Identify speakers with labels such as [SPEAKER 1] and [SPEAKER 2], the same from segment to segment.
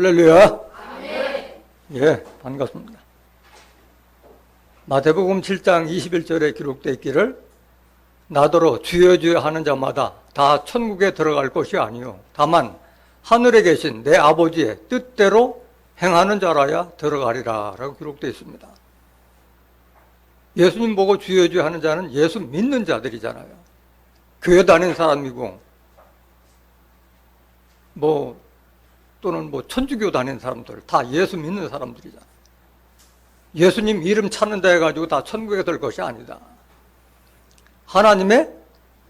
[SPEAKER 1] 할렐루야. 예, 반갑습니다. 마태복음 7장 21절에 기록되어 있기를 나더러 주여 주여 하는 자마다 다 천국에 들어갈 것이 아니요 다만 하늘에 계신 내 아버지의 뜻대로 행하는 자라야 들어가리라 라고 기록되어 있습니다. 예수님 보고 주여 주여 하는 자는 예수 믿는 자들이잖아요. 교회 다니는 사람이고 또는 천주교 다니는 사람들 다 예수 믿는 사람들이잖아요. 예수님 이름 찾는다 해가지고 다 천국에 들 것이 아니다. 하나님의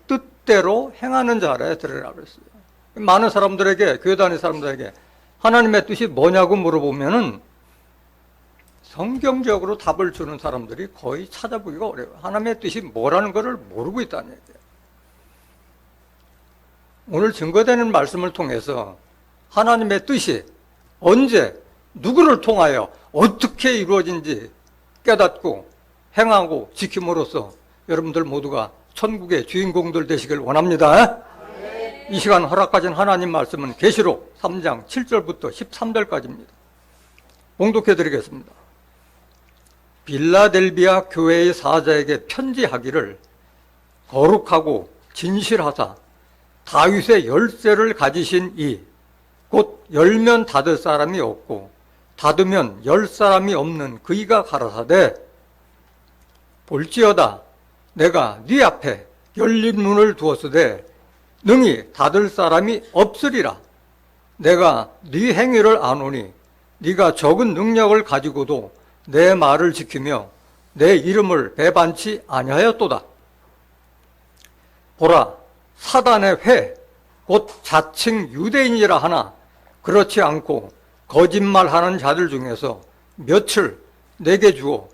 [SPEAKER 1] 뜻대로 행하는 자라야 들으라고 그랬어요. 많은 사람들에게, 교회 다니는 사람들에게 하나님의 뜻이 뭐냐고 물어보면은 성경적으로 답을 주는 사람들이 거의 찾아보기가 어려워요. 하나님의 뜻이 뭐라는 것을 모르고 있다는 얘기예요. 오늘 증거되는 말씀을 통해서 하나님의 뜻이 언제, 누구를 통하여 어떻게 이루어진지 깨닫고 행하고 지킴으로써 여러분들 모두가 천국의 주인공들 되시길 원합니다. 이 시간 허락하신 하나님 말씀은 계시록 3장 7절부터 13절까지입니다. 봉독해 드리겠습니다. 빌라델비아 교회의 사자에게 편지하기를 거룩하고 진실하사 다윗의 열쇠를 가지신 이 곧 열면 닫을 사람이 없고 닫으면 열 사람이 없는 그이가 가라사대 볼지어다 내가 네 앞에 열린 문을 두었으되 능히 닫을 사람이 없으리라. 내가 네 행위를 아노니 네가 적은 능력을 가지고도 내 말을 지키며 내 이름을 배반치 아니하였도다. 보라 사단의 회 곧 자칭 유대인이라 하나 그렇지 않고 거짓말하는 자들 중에서 며칠 내게 주어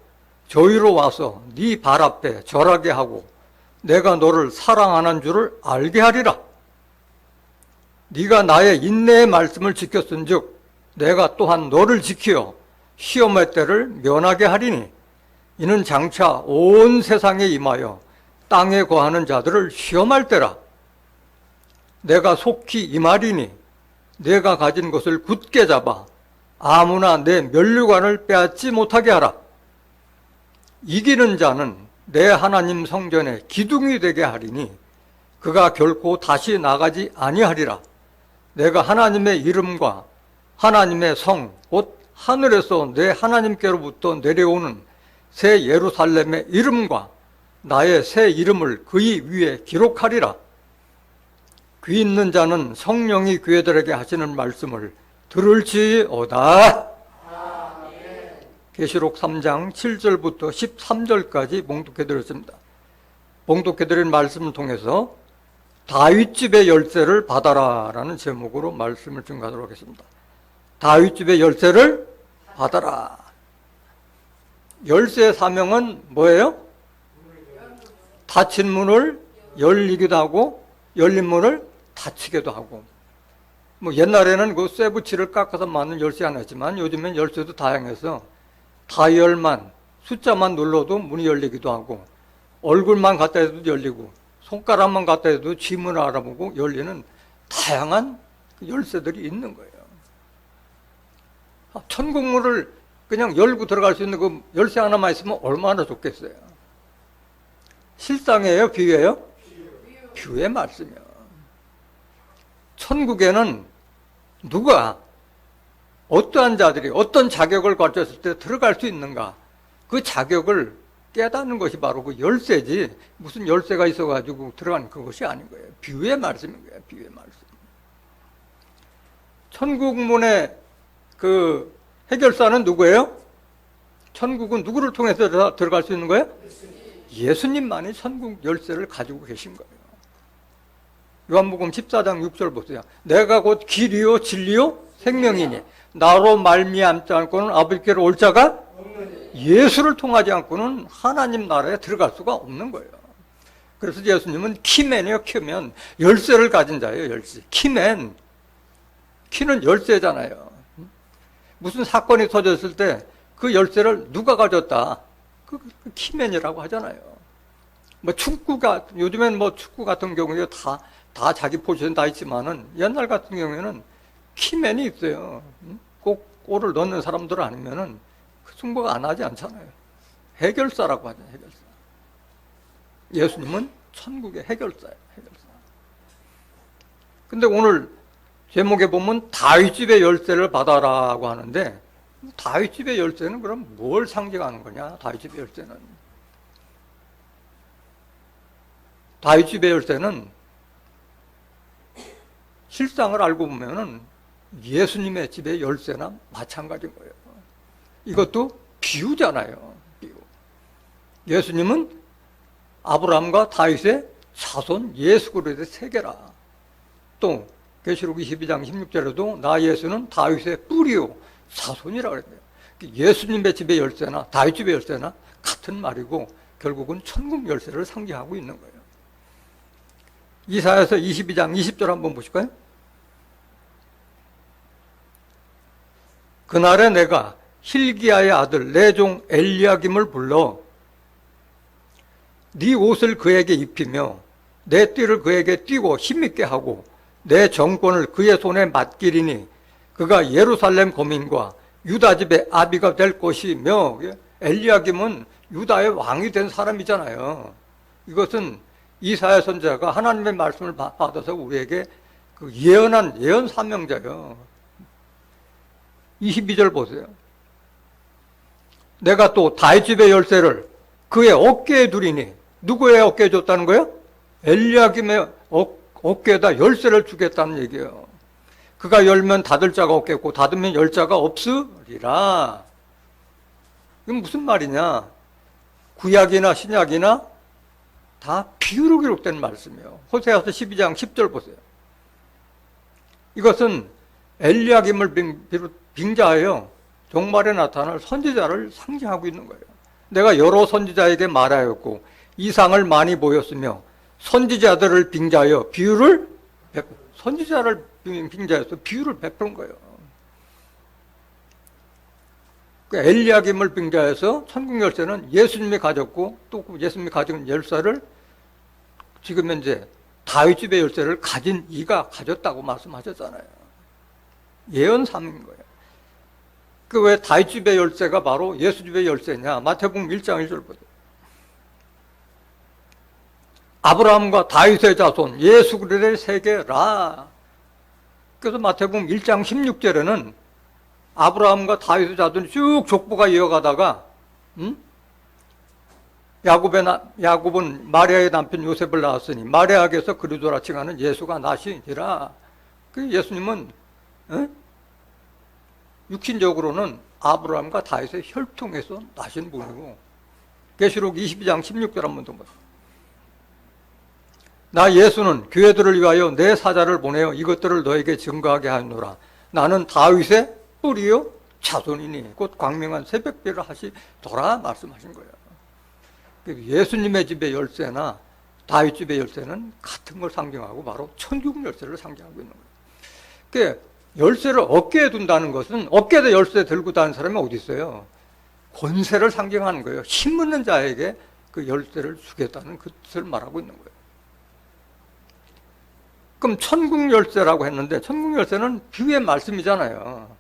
[SPEAKER 1] 저희로 와서 네 발 앞에 절하게 하고 내가 너를 사랑하는 줄을 알게 하리라. 네가 나의 인내의 말씀을 지켰은즉 내가 또한 너를 지키어 시험의 때를 면하게 하리니 이는 장차 온 세상에 임하여 땅에 거하는 자들을 시험할 때라. 내가 속히 임하리니 내가 가진 것을 굳게 잡아 아무나 내 면류관을 빼앗지 못하게 하라. 이기는 자는 내 하나님 성전에 기둥이 되게 하리니 그가 결코 다시 나가지 아니하리라. 내가 하나님의 이름과 하나님의 성 곧 하늘에서 내 하나님께로부터 내려오는 새 예루살렘의 이름과 나의 새 이름을 그의 위에 기록하리라. 귀 있는 자는 성령이 교회들에게 하시는 말씀을 들을지어다. 계시록 3장 7절부터 13절까지 봉독해 드렸습니다. 봉독해 드린 말씀을 통해서 다윗집의 열쇠를 받아라 라는 제목으로 말씀을 증거하도록 하겠습니다. 다윗집의 열쇠를 받아라. 열쇠의 사명은 뭐예요? 닫힌 문을 열리기도 하고 열린 문을 닫히기도 하고 옛날에는 그 쇠붙이를 깎아서 만든 열쇠 하나였지만 요즘엔 열쇠도 다양해서 다이얼만 숫자만 눌러도 문이 열리기도 하고 얼굴만 갖다 해도 열리고 손가락만 갖다 해도 지문을 알아보고 열리는 다양한 열쇠들이 있는 거예요. 천국문을 그냥 열고 들어갈 수 있는 그 열쇠 하나만 있으면 얼마나 좋겠어요. 실상이에요? 비유예요? 비유의 말씀이요. 천국에는 누가 어떠한 자들이 어떤 자격을 갖췄을 때 들어갈 수 있는가, 그 자격을 깨닫는 것이 바로 그 열쇠지 무슨 열쇠가 있어가지고 들어가는 그것이 아닌 거예요. 비유의 말씀인 거예요. 비유의 말씀. 천국문의 그 해결사는 누구예요? 천국은 누구를 통해서 들어갈 수 있는 거예요? 예수님만이 천국 열쇠를 가지고 계신 거예요. 요한복음 14장 6절 보세요. 내가 곧 길이요 진리요 생명이니 나로 말미암지 않고는 아버지께로 올 자가 예수를 통하지 않고는 하나님 나라에 들어갈 수가 없는 거예요. 그래서 예수님은 키맨이요. 키맨 열쇠를 가진 자예요. 열쇠. 키맨. 키는 열쇠잖아요. 무슨 사건이 터졌을 때 그 열쇠를 누가 가졌다? 그 키맨이라고 하잖아요. 요즘엔 축구 같은 경우에 다 자기 포지션 다 있지만은 옛날 같은 경우에는 키맨이 있어요. 꼭 꼴을 넣는 사람들 아니면은 그 승부가 안 하지 않잖아요. 해결사라고 하죠, 해결사. 예수님은 천국의 해결사예요, 해결사. 근데 오늘 제목에 보면 다윗집의 열쇠를 받아라고 하는데, 다윗집의 열쇠는 그럼 뭘 상징하는 거냐? 다윗집의 열쇠는, 다윗집의 열쇠는 실상을 알고 보면은 예수님의 집의 열쇠나 마찬가지인 거예요. 이것도 비유잖아요, 비유. 예수님은 아브라함과 다윗의 자손 예수 그리스도의 세계라. 또 계시록 22장 16절에도 나 예수는 다윗의 뿌리요 자손이라고 그랬어요. 예수님의 집의 열쇠나 다윗 집의 열쇠나 같은 말이고 결국은 천국 열쇠를 상징하고 있는 거예요. 이사야서 22장 20절 한번 보실까요? 그날에 내가 hil기야의 아들 내 종 엘리야김을 불러 네 옷을 그에게 입히며 내 띠를 그에게 띠고 힘있게 하고 내 정권을 그의 손에 맡기리니 그가 예루살렘 거민과 유다 집의 아비가 될 것이며, 엘리야김은 유다의 왕이 된 사람이잖아요. 이것은 이사야 선지자가 하나님의 말씀을 받아서 우리에게 그 예언한 예언 사명자예요. 22절 보세요. 내가 또 다윗 집의 열쇠를 그의 어깨에 두리니, 누구의 어깨에 줬다는 거예요? 엘리야김의 어깨에다 열쇠를 주겠다는 얘기예요. 그가 열면 닫을 자가 없겠고 닫으면 열 자가 없으리라. 이건 무슨 말이냐? 구약이나 신약이나 다 비유로 기록된 말씀이에요. 호세아서 12장 10절 보세요. 이것은 엘리야김을 빙자하여 종말에 나타날 선지자를 상징하고 있는 거예요. 내가 여러 선지자에게 말하였고 이상을 많이 보였으며 선지자들을 빙자하여 비유를 선지자를 빙자해서 비유를 베푼 거예요. 엘리야김을 빙자해서 천국 열쇠는 예수님이 가졌고 또 예수님이 가진 열쇠를 지금 현재 다윗 집의 열쇠를 가진 이가 가졌다고 말씀하셨잖아요. 예언 삼인 거예요. 그 왜 다윗 집의 열쇠가 바로 예수 집의 열쇠냐? 마태복음 1장 1절 보세요. 아브라함과 다윗의 자손 예수 그리스도의 세계라. 그래서 마태복음 1장 16절에는 아브라함과 다윗의 자손이 쭉 족보가 이어가다가 야곱은 마리아의 남편 요셉을 낳았으니 마리아에게서 그리스도라 칭하는 예수가 나시니라. 그 예수님은 육신적으로는 아브라함과 다윗의 혈통에서 나신 분이고, 계시록 22장 16절 한번 더 보세요. 나 예수는 교회들을 위하여 내 사자를 보내어 이것들을 너에게 증거하게 하노라. 나는 다윗의 뿌리요 자손이니 곧 광명한 새벽별을 하시더라 말씀하신 거예요. 예수님의 집의 열쇠나 다윗 집의 열쇠는 같은 걸 상징하고 바로 천국 열쇠를 상징하고 있는 거예요. 그러니까 열쇠를 어깨에 둔다는 것은 어깨에다 열쇠 들고 다니는 사람이 어디 있어요? 권세를 상징하는 거예요. 힘 있는 자에게 그 열쇠를 주겠다는 그 뜻을 말하고 있는 거예요. 그럼 천국 열쇠라고 했는데 천국 열쇠는 비유의 말씀이잖아요.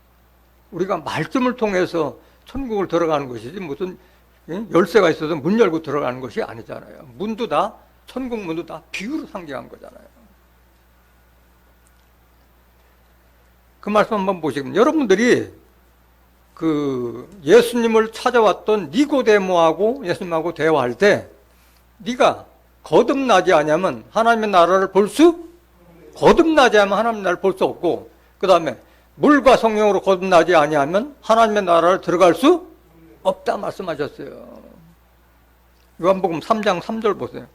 [SPEAKER 1] 우리가 말씀을 통해서 천국을 들어가는 것이지 무슨 열쇠가 있어서 문 열고 들어가는 것이 아니잖아요. 문도 다 천국 문도 다 비유로 상징한 거잖아요. 그 말씀 한번 보시면 여러분들이 그 예수님을 찾아왔던 니고데모하고 예수님하고 대화할 때 네가 거듭나지 않으면 하나님의 나라를 거듭나지 않으면 하나님의 나라를 볼 수 없고, 그 다음에 물과 성령으로 거듭나지 아니하면 하나님의 나라를 들어갈 수 없다 말씀하셨어요. 요한복음 3장 3절 보세요.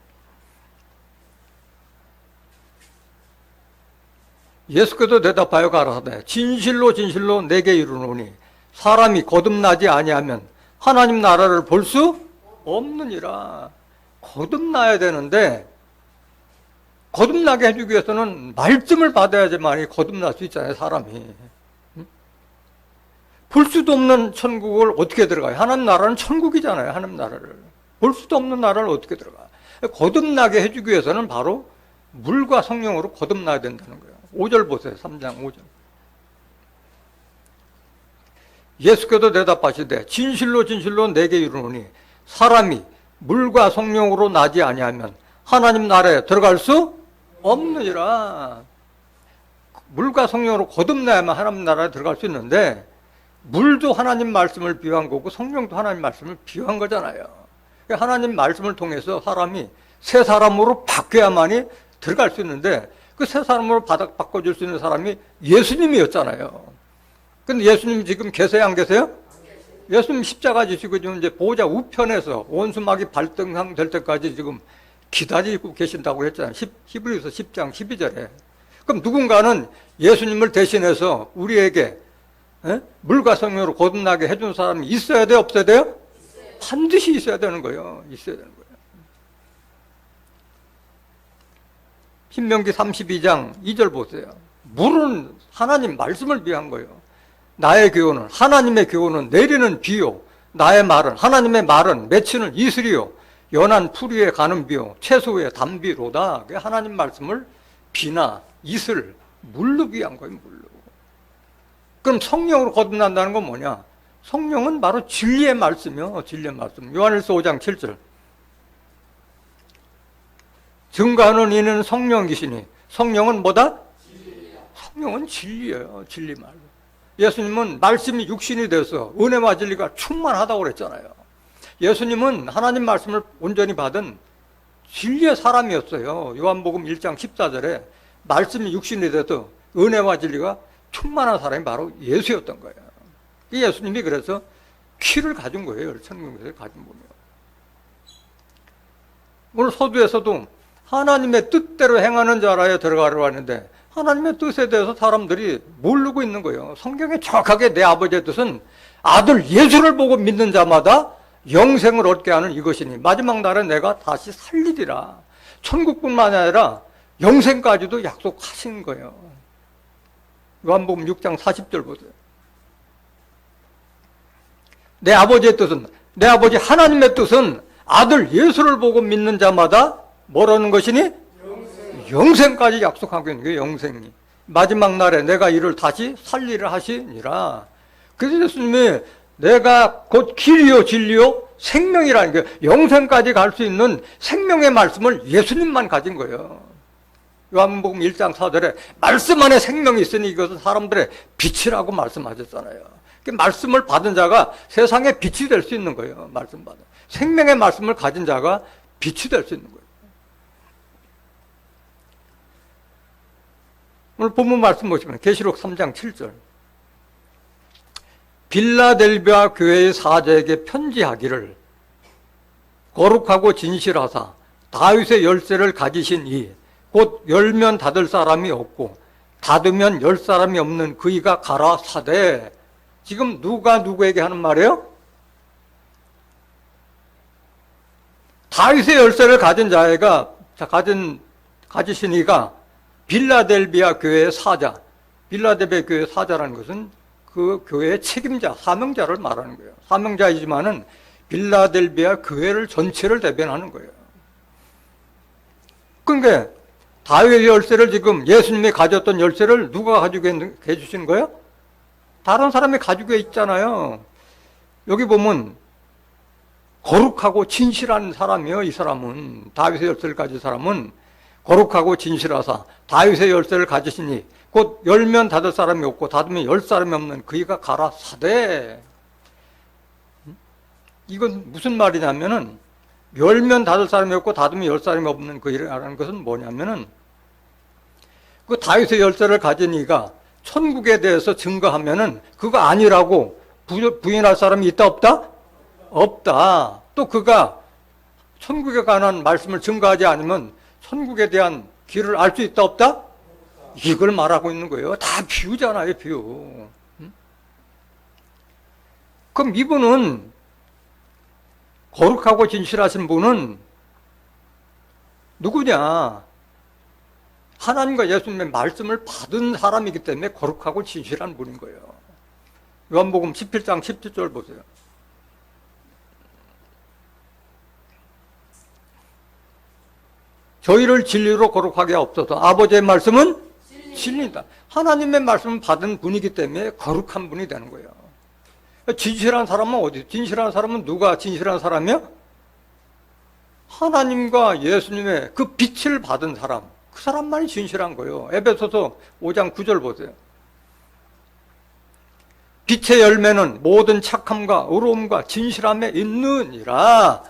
[SPEAKER 1] 예수께서 대답하여 가라사대 진실로 진실로 내게 이르노니 사람이 거듭나지 아니하면 하나님 나라를 볼 수 없느니라. 거듭나야 되는데 거듭나게 해주기 위해서는 말씀을 받아야지만 거듭날 수 있잖아요, 사람이. 볼 수도 없는 천국을 어떻게 들어가요? 하나님 나라는 천국이잖아요, 하나님 나라를. 볼 수도 없는 나라를 어떻게 들어가? 거듭나게 해주기 위해서는 바로 물과 성령으로 거듭나야 된다는 거예요. 5절 보세요, 3장 5절. 예수께서 대답하시되 진실로 진실로 내게 이르노니 사람이 물과 성령으로 나지 아니하면 하나님 나라에 들어갈 수 없느니라. 물과 성령으로 거듭나야만 하나님 나라에 들어갈 수 있는데 물도 하나님 말씀을 비유한 거고 성령도 하나님 말씀을 비유한 거잖아요. 하나님 말씀을 통해서 사람이 새 사람으로 바뀌어야만이 들어갈 수 있는데 그 새 사람으로 바꿔줄 수 있는 사람이 예수님이었잖아요. 근데 예수님 지금 계세요, 안 계세요? 예수님 십자가 지시고 지금 이제 보좌 우편에서 원수막이 발등상 때까지 지금 기다리고 계신다고 했잖아요. 히브리서 10장 12절에. 그럼 누군가는 예수님을 대신해서 우리에게 물과 성령으로 거듭나게 해준 사람이 있어야 돼요, 없어야 돼요? 반드시 있어야 되는 거예요. 있어야 되는 거예요. 신명기 32장 2절 보세요. 물은 하나님 말씀을 비유한 거예요. 나의 교훈은, 하나님의 교훈은 내리는 비요. 나의 말은, 하나님의 말은 맺히는 이슬이요. 연한 풀 위에 가는 비요. 채소 위에 담비로다. 하나님 말씀을 비나 이슬, 물로 비유한 거예요, 물로. 그럼 성령으로 거듭난다는 건 뭐냐? 성령은 바로 진리의 말씀이요. 진리의 말씀. 요한일서 5장 7절. 증거하는 이는 성령이시니 성령은 뭐다? 진리야. 성령은 진리예요. 진리 말. 예수님은 말씀이 육신이 돼서 은혜와 진리가 충만하다고 그랬잖아요. 예수님은 하나님 말씀을 온전히 받은 진리의 사람이었어요. 요한복음 1장 14절에 말씀이 육신이 돼서 은혜와 진리가 충만한 사람이 바로 예수였던 거예요. 예수님이 그래서 키를 가진 거예요. 천국에서 가진 분이요. 오늘 서두에서도 하나님의 뜻대로 행하는 자라에 들어가려고 하는데 하나님의 뜻에 대해서 사람들이 모르고 있는 거예요. 성경에 정확하게 내 아버지의 뜻은 아들 예수를 보고 믿는 자마다 영생을 얻게 하는 이것이니 마지막 날에 내가 다시 살리리라. 천국뿐만 아니라 영생까지도 약속하신 거예요. 요한복음 6장 40절 보세요. 내 아버지의 뜻은, 내 아버지 하나님의 뜻은 아들 예수를 보고 믿는 자마다 뭐라는 것이니? 영생까지 약속하고 있는 거예요. 영생이. 마지막 날에 내가 이를 다시 살리라 하시니라. 그래서 예수님이 내가 곧 길이요 진리요 생명이라는 거예요. 영생까지 갈 수 있는 생명의 말씀을 예수님만 가진 거예요. 요한복음 1장 4절에 말씀 안에 생명이 있으니 이것은 사람들의 빛이라고 말씀하셨잖아요. 그 말씀을 받은 자가 세상의 빛이 될 수 있는 거예요. 말씀 받은. 생명의 말씀을 가진 자가 빛이 될 수 있는 거예요. 오늘 본문 말씀 보시면 계시록 3장 7절. 빌라델비아 교회의 사제에게 편지하기를 거룩하고 진실하사 다윗의 열쇠를 가지신 이 곧 열면 닫을 사람이 없고 닫으면 열 사람이 없는 그이가 가라 사대. 지금 누가 누구에게 하는 말이에요? 다윗의 열쇠를 가진 자가 가지신 이가 빌라델비아 교회의 사자, 빌라델비아 교회의 사자라는 것은 그 교회의 책임자, 사명자를 말하는 거예요. 사명자이지만은 빌라델비아 교회를 전체를 대변하는 거예요. 그러니까 다윗의 열쇠를 지금 예수님이 가졌던 열쇠를 누가 가지고 해주시는 거예요? 다른 사람이 가지고 있잖아요. 여기 보면 거룩하고 진실한 사람이에요. 이 사람은 다윗의 열쇠를 가진 사람은 거룩하고 진실하사 다윗의 열쇠를 가지시니 곧 열면 닫을 사람이 없고 닫으면 열 사람이 없는 그이가 가라 사대. 이건 무슨 말이냐면은 열면 닫을 사람이 없고 닫으면 열 사람이 없는 그이라는 것은 뭐냐면은 그 다윗의 열쇠를 가진 이가 천국에 대해서 증거하면은 그거 아니라고 부인할 사람이 있다 없다? 없다. 또 그가 천국에 관한 말씀을 증거하지 않으면 천국에 대한 길을 알 수 있다 없다? 이걸 말하고 있는 거예요. 다 비유잖아요, 비유. 그럼 이분은 거룩하고 진실하신 분은 누구냐? 하나님과 예수님의 말씀을 받은 사람이기 때문에 거룩하고 진실한 분인 거예요. 요한복음 17장 17절 보세요. 저희를 진리로 거룩하게 하옵소서. 아버지의 말씀은 진리다. 하나님의 말씀을 받은 분이기 때문에 거룩한 분이 되는 거예요. 진실한 사람은 어디? 진실한 사람은 누가 진실한 사람이야? 하나님과 예수님의 그 빛을 받은 사람, 그 사람만이 진실한 거예요. 에베소서 5장 9절 보세요. 빛의 열매는 모든 착함과 의로움과 진실함에 있느니라.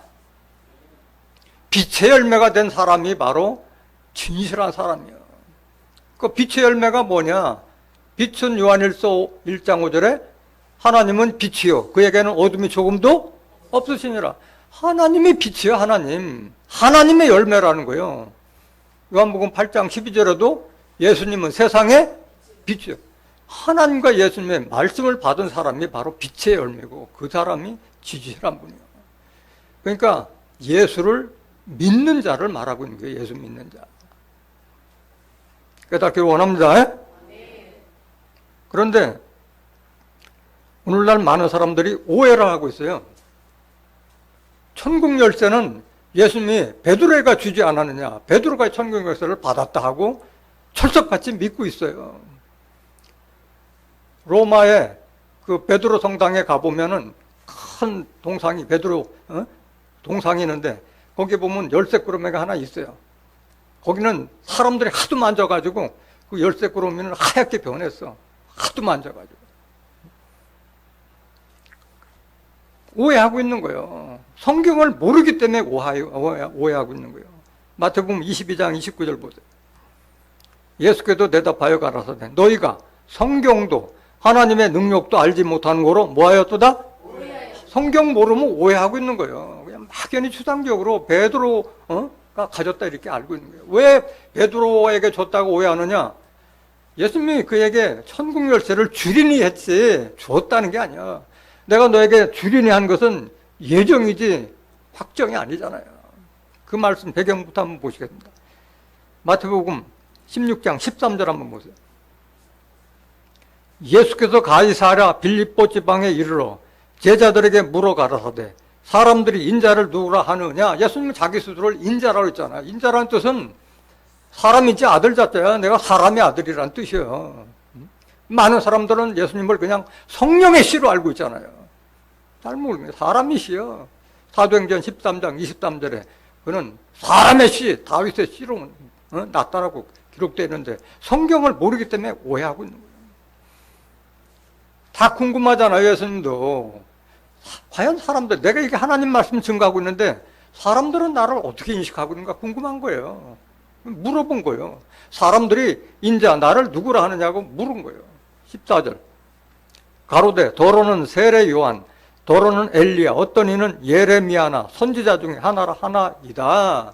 [SPEAKER 1] 빛의 열매가 된 사람이 바로 진실한 사람이야. 그 빛의 열매가 뭐냐? 빛은 요한일서 1장 5절에 하나님은 빛이요 그에게는 어둠이 조금도 없으시니라. 하나님이 빛이요, 하나님. 하나님의 열매라는 거예요. 요한복음 8장 12절에도 예수님은 세상의 빛이요. 하나님과 예수님의 말씀을 받은 사람이 바로 빛의 열매고 그 사람이 진실한 분이에요. 그러니까 예수를 믿는 자를 말하고 있는 거예요. 예수 믿는 자. 깨닫기 원합니다. 그런데 오늘날 많은 사람들이 오해를 하고 있어요. 천국 열쇠는 예수님이 베드로가 주지 않았느냐, 베드로가 천국 열쇠를 받았다 하고 철석같이 믿고 있어요. 로마의 그 베드로 성당에 가보면은 큰 동상이, 베드로 동상이 있는데 거기 보면 열쇠꾸러미가 하나 있어요. 거기는 사람들이 하도 만져가지고 그 열쇠꾸러미는 하얗게 변했어. 하도 만져가지고. 오해하고 있는 거예요. 성경을 모르기 때문에 오해하고 있는 거예요. 마태복음 22장 29절 보세요. 예수께서 대답하여 가라사대 너희가 성경도 하나님의 능력도 알지 못하는 거로 뭐하였도다? 성경 모르면 오해하고 있는 거예요. 그냥 막연히 추상적으로 베드로가 가졌다 이렇게 알고 있는 거예요. 왜 베드로에게 줬다고 오해하느냐? 예수님이 그에게 천국 열쇠를 주리니 했지 줬다는 게 아니야. 내가 너에게 주리니 한 것은 예정이지 확정이 아니잖아요. 그 말씀 배경부터 한번 보시겠습니다. 마태복음 16장 13절 한번 보세요. 예수께서 가이사랴 빌립보 지방에 이르러 제자들에게 물어 가라사대 사람들이 인자를 누구라 하느냐? 예수님은 자기 스스로를 인자라고 했잖아요. 인자라는 뜻은 사람이지 아들 자자야. 내가 사람의 아들이라는 뜻이에요. 많은 사람들은 예수님을 그냥 성령의 씨로 알고 있잖아요. 잘 모르겠어요. 사람이 씨요. 사도행전 13장 23절에 그는 사람의 씨, 다윗의 씨로 나타나고 기록되어 있는데 성경을 모르기 때문에 오해하고 있는 거예요. 다 궁금하잖아요. 예수님도. 과연 사람들, 내가 이게 하나님 말씀 증거하고 있는데 사람들은 나를 어떻게 인식하고 있는가 궁금한 거예요. 물어본 거예요. 사람들이 인자 나를 누구라 하느냐고 물은 거예요. 14절 가로되 더러는 세례 요한 더러는 엘리야 어떤 이는 예레미야나 선지자 중에 하나라 하나이다.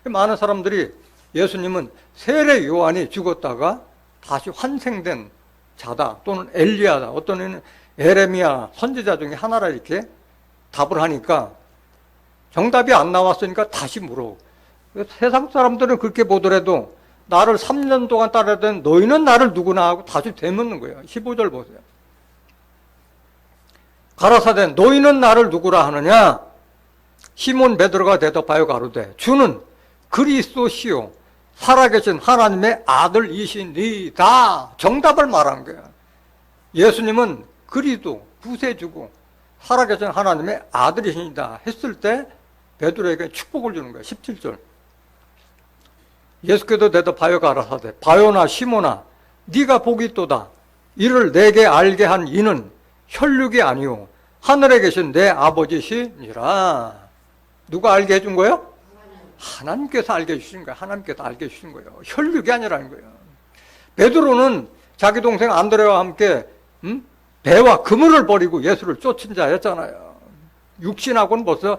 [SPEAKER 1] 많은 사람들이 예수님은 세례 요한이 죽었다가 다시 환생된 자다 또는 엘리야다 어떤 이는 예레미야 선지자 중에 하나라 이렇게 답을 하니까 정답이 안 나왔으니까 다시 물어. 세상 사람들은 그렇게 보더라도 나를 3년 동안 따라던 너희는 나를 누구나 하고 다시 되묻는 거예요. 15절 보세요. 가라사대 너희는 나를 누구라 하느냐? 시몬 베드로가 대답하여 가로되 주는 그리스도시요 살아계신 하나님의 아들이시니다. 정답을 말한 거예요. 예수님은 그리스도 구세주고 살아계신 하나님의 아들이시니다 했을 때 베드로에게 축복을 주는 거예요. 17절 예수께서 대답하여 가라사대 바요나 시몬아 네가 복이 있도다. 이를 내게 알게 한 이는 혈육이 아니오 하늘에 계신 내 아버지시니라. 누가 알게 해준 거예요? 하나님께서 알게 해주신 거예요. 하나님께서 알게 해주신 거예요. 혈육이 아니라는 거예요. 베드로는 자기 동생 안드레와 함께 배와 그물을 버리고 예수를 쫓은 자였잖아요. 육신하고는 벌써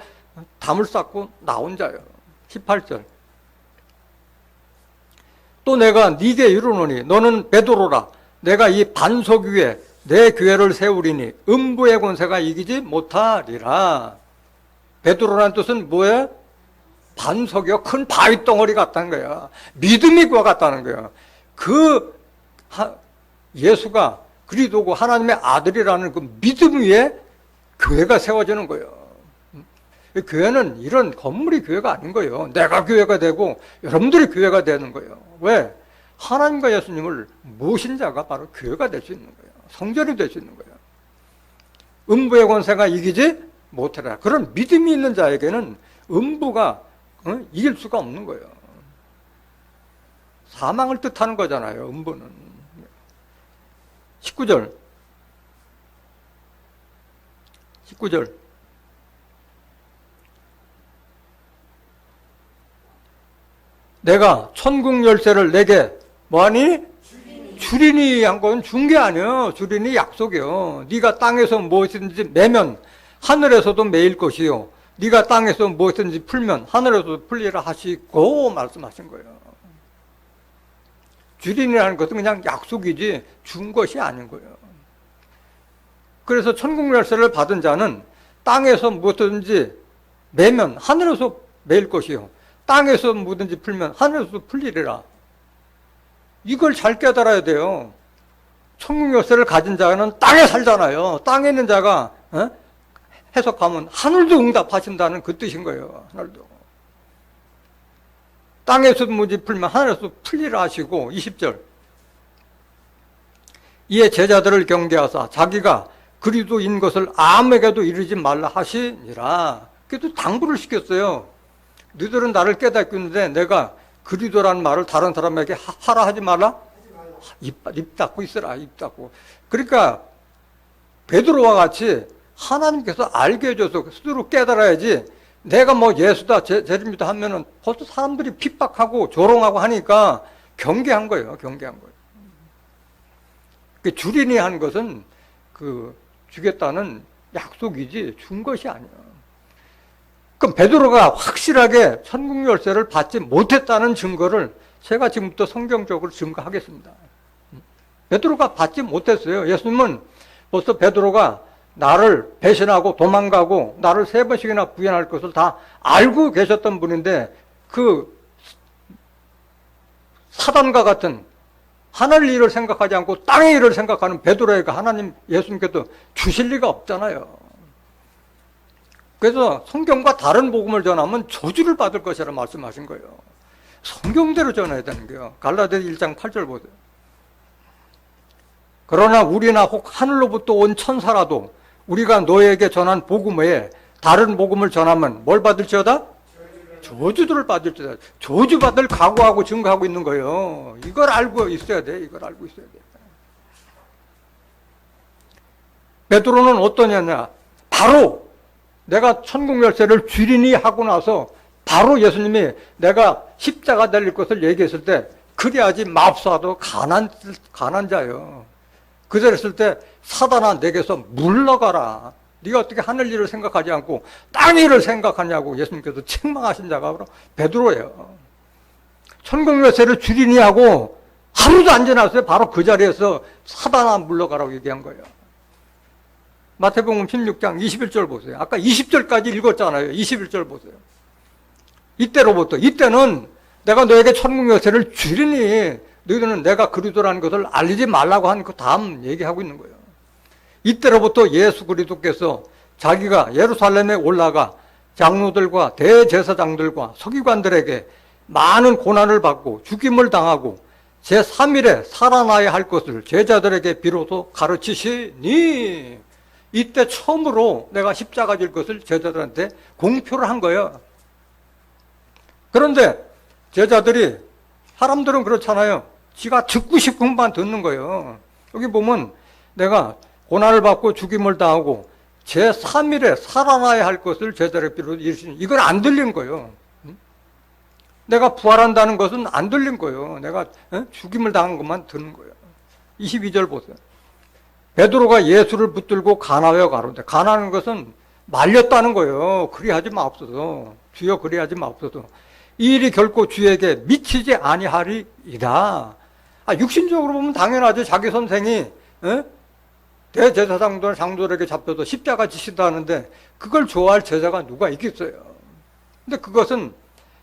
[SPEAKER 1] 담을 쌓고 나온 자예요. 18절 또 내가 네게 이르노니 너는 베드로라. 내가 이 반석 위에 내 교회를 세우리니 음부의 권세가 이기지 못하리라. 베드로라는 뜻은 뭐예요? 반석이요. 큰 바위 덩어리 같다는 거야. 믿음이 그와 같다는 거야. 예수가 그리스도고 하나님의 아들이라는 그 믿음 위에 교회가 세워지는 거예요. 교회는 이런 건물이 교회가 아닌 거예요. 내가 교회가 되고 여러분들이 교회가 되는 거예요. 왜? 하나님과 예수님을 모신 자가 바로 교회가 될 수 있는 거예요. 성전이 될 수 있는 거예요. 음부의 권세가 이기지 못하라. 그런 믿음이 있는 자에게는 음부가 이길 수가 없는 거예요. 사망을 뜻하는 거잖아요, 음부는. 19절. 내가 천국 열쇠를 내게 뭐하니? 주리니 한 건 준 게 아니요. 주리니 약속이요. 네가 땅에서 무엇이든지 매면 하늘에서도 매일 것이요. 네가 땅에서 무엇이든지 풀면 하늘에서도 풀리라 하시고 말씀하신 거예요. 주리니라는 것은 그냥 약속이지 준 것이 아닌 거예요. 그래서 천국 열쇠를 받은 자는 땅에서 무엇이든지 매면 하늘에서 매일 것이요. 땅에서 뭐든지 풀면 하늘에서 풀리리라. 이걸 잘 깨달아야 돼요. 천국 열쇠를 가진 자는 땅에 살잖아요. 땅에 있는 자가 해석하면 하늘도 응답하신다는 그 뜻인 거예요. 하늘도. 땅에서 뭐지 풀면 하늘에서 풀리라 하시고 20절. 이에 제자들을 경계하사 자기가 그리스도인 것을 아무에게도 이르지 말라 하시니라. 그래도 당부를 시켰어요. 너희들은 나를 깨닫고 있는데 내가 그리스도라는 말을 다른 사람에게 하라 하지 말라? 입 닫고 있으라. 입 닫고. 그러니까 베드로와 같이 하나님께서 알게 해줘서 스스로 깨달아야지 내가 뭐 예수다 재림이다 하면은 벌써 사람들이 핍박하고 조롱하고 하니까 경계한 거예요. 경계한 거예요. 그 주린이 한 것은 그 주겠다는 약속이지 준 것이 아니에요. 그럼 베드로가 확실하게 천국 열쇠를 받지 못했다는 증거를 제가 지금부터 성경적으로 증거하겠습니다. 베드로가 받지 못했어요. 예수님은 벌써 베드로가 나를 배신하고 도망가고 나를 3번씩이나 부인할 것을 다 알고 계셨던 분인데 그 사단과 같은 하늘 일을 생각하지 않고 땅의 일을 생각하는 베드로에게 하나님 예수님께서 주실 리가 없잖아요. 그래서 성경과 다른 복음을 전하면 저주를 받을 것이라 말씀하신 거예요. 성경대로 전해야 되는 거예요. 갈라디아서 1장 8절 보세요. 그러나 우리나 혹 하늘로부터 온 천사라도 우리가 너에게 전한 복음 외에 다른 복음을 전하면 뭘 받을지어다? 저주들을 받을지어다. 저주받을 각오하고 증거하고 있는 거예요. 이걸 알고 있어야 돼. 이걸 알고 있어야 돼. 베드로는 어떠냐냐? 바로 내가 천국 열쇠를 주리니 하고 나서 바로 예수님이 내가 십자가 달릴 것을 얘기했을 때 그리하지 마옵소서. 가난 자예요. 그랬을 때 사단아 내게서 물러가라. 네가 어떻게 하늘 일을 생각하지 않고 땅 일을 생각하냐고 예수님께서 책망하신 자가 바로 베드로예요. 천국 열쇠를 주리니 하고 하루도 안 지났어요. 바로 그 자리에서 사단아 물러가라고 얘기한 거예요. 마태복음 16장 21절 보세요. 아까 20절까지 읽었잖아요. 21절 보세요. 이때는 내가 너에게 천국 열쇠를 주리니 너희들은 내가 그리스도라는 것을 알리지 말라고 한 그 다음 얘기하고 있는 거예요. 이때로부터 예수 그리스도께서 자기가 예루살렘에 올라가 장로들과 대제사장들과 서기관들에게 많은 고난을 받고 죽임을 당하고 제3일에 살아나야 할 것을 제자들에게 비로소 가르치시니 이때 처음으로 내가 십자가 질 것을 제자들한테 공표를 한 거예요. 그런데 제자들이 사람들은 그렇잖아요. 지가 듣고 싶은 것만 듣는 거예요. 여기 보면 내가 고난을 받고 죽임을 당하고 제3일에 살아나야 할 것을 제자들에게 비로소 이르시니 이건 안 들린 거예요. 내가 부활한다는 것은 안 들린 거예요. 내가 죽임을 당한 것만 듣는 거예요. 22절 보세요. 베드로가 예수를 붙들고 가나하여 가로되 가나하는 것은 말렸다는 거예요. 그리하지 마옵소서. 주여 그리하지 마옵소서. 이 일이 결코 주에게 미치지 아니하리이다. 육신적으로 보면 당연하죠. 자기 선생이 대제사장들 장로들에게 잡혀서 십자가 지신다 하는데 그걸 좋아할 제자가 누가 있겠어요. 근데 그것은